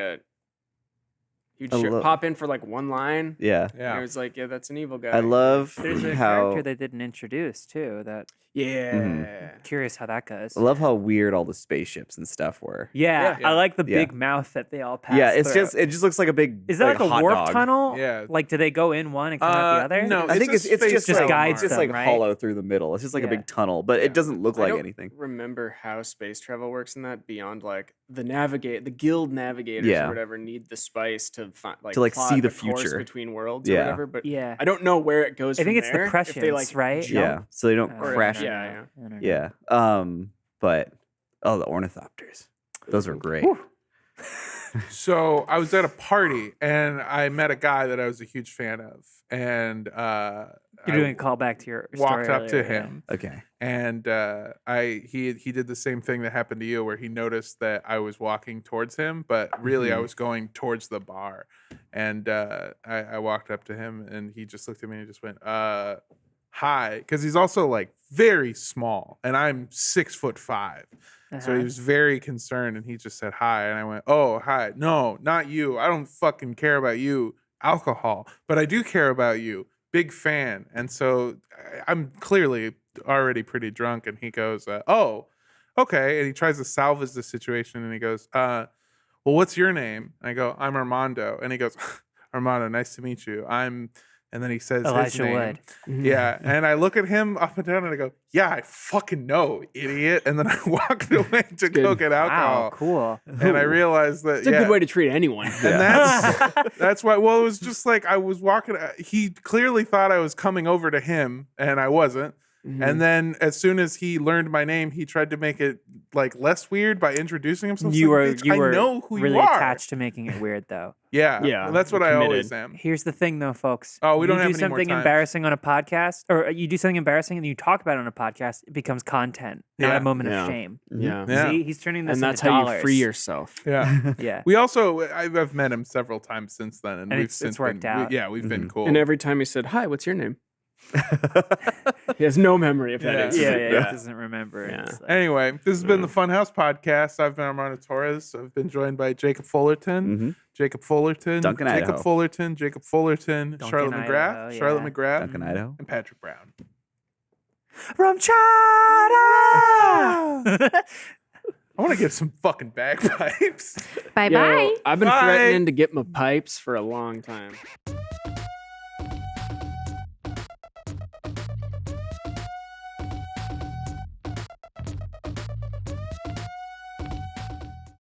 he'd A lo- pop in for like one line. yeah. And Yeah. it was like, yeah, that's an evil guy. I love There's a how character they didn't introduce too. That Yeah. curious how that goes. I love how weird all the spaceships and stuff were. Yeah, Yeah. I like the Yeah. big mouth that they all pass. Yeah, it's through. just it just looks like a big Is that like a hot warp dog. tunnel? Yeah. Like, do they go in one and come out the other? No, I think it's a space just Just like, guides it's just them, like right? hollow through the middle. It's just like a Yeah. big tunnel, but it doesn't look I like don't anything. remember how space travel works in that beyond like the guild navigators Yeah. or whatever need the spice to plot see the course future. between worlds Yeah. or whatever. But Yeah. I don't know where it goes. I think from it's the there, if prescience, they, like, right? jump. Yeah, so they don't Or- crash. Yeah, I don't know. Yeah. But the ornithopters. Those were great. So I was at a party and I met a guy that I was a huge fan of, and You're I doing a callback to your story walked up to earlier, yeah. him, Okay. and he did the same thing that happened to you, where he noticed that I was walking towards him, but really I was going towards the bar, and I walked up to him, and he just looked at me and just went, "Hi," because he's also like very small, and I'm 6'5". So he Uh-huh. was very concerned, and he just said hi, and I went, "Oh, hi. No, not you. I don't fucking care about you, alcohol, but I do care about you. Big fan." And so I'm clearly already pretty drunk, and he goes, "Oh, okay." And he tries to salvage the situation, and he goes, "Well, what's your name?" And I go, "I'm Armando." And he goes, "Armando, nice to meet you. I'm," and then he says his Elijah name. Wood. Yeah, and I look at him up and down, and I go, "Yeah, I fucking know, idiot." And then I walked away to go get alcohol. Wow, cool. And I realized that It's a good way to treat anyone. and that's why. Well, it was just like I was walking. He clearly thought I was coming over to him, and I wasn't. Mm-hmm. And then as soon as he learned my name, he tried to make it like less weird by introducing himself. You were It's like, you were I know who really you are. attached to making it weird though. Yeah, Yeah, well, that's what I committed. always am. Here's the thing though, folks. Oh, we don't you have do any more something time. embarrassing on a podcast, or you do something embarrassing and you talk about it on a podcast, it becomes content, not Yeah. a moment Yeah. of shame. Yeah. Yeah. See, he's turning this And into that's how dollars. you free yourself. Yeah. Yeah. We also, I've met him several times since then, and we've it's since worked been, out. we've been cool. And every time he said, "Hi, what's your name?" He has no memory of that. Yeah. incident. Yeah, Yeah. he doesn't remember. Yeah. It's like- Anyway, this has been the Funhouse Podcast. I've been Armando Torres. I've been joined by Jacob Fullerton, Mhm. Jacob Fullerton, Duncan, Jacob Idaho. Fullerton, Jacob Fullerton, Duncan, Charlotte McGrath, Idaho, Charlotte yeah. McGrath, Duncan, Idaho. and Patrick Brown. From China. I want to get some fucking bagpipes. Bye Yo, bye. I've been Bye. threatening to get my pipes for a long time.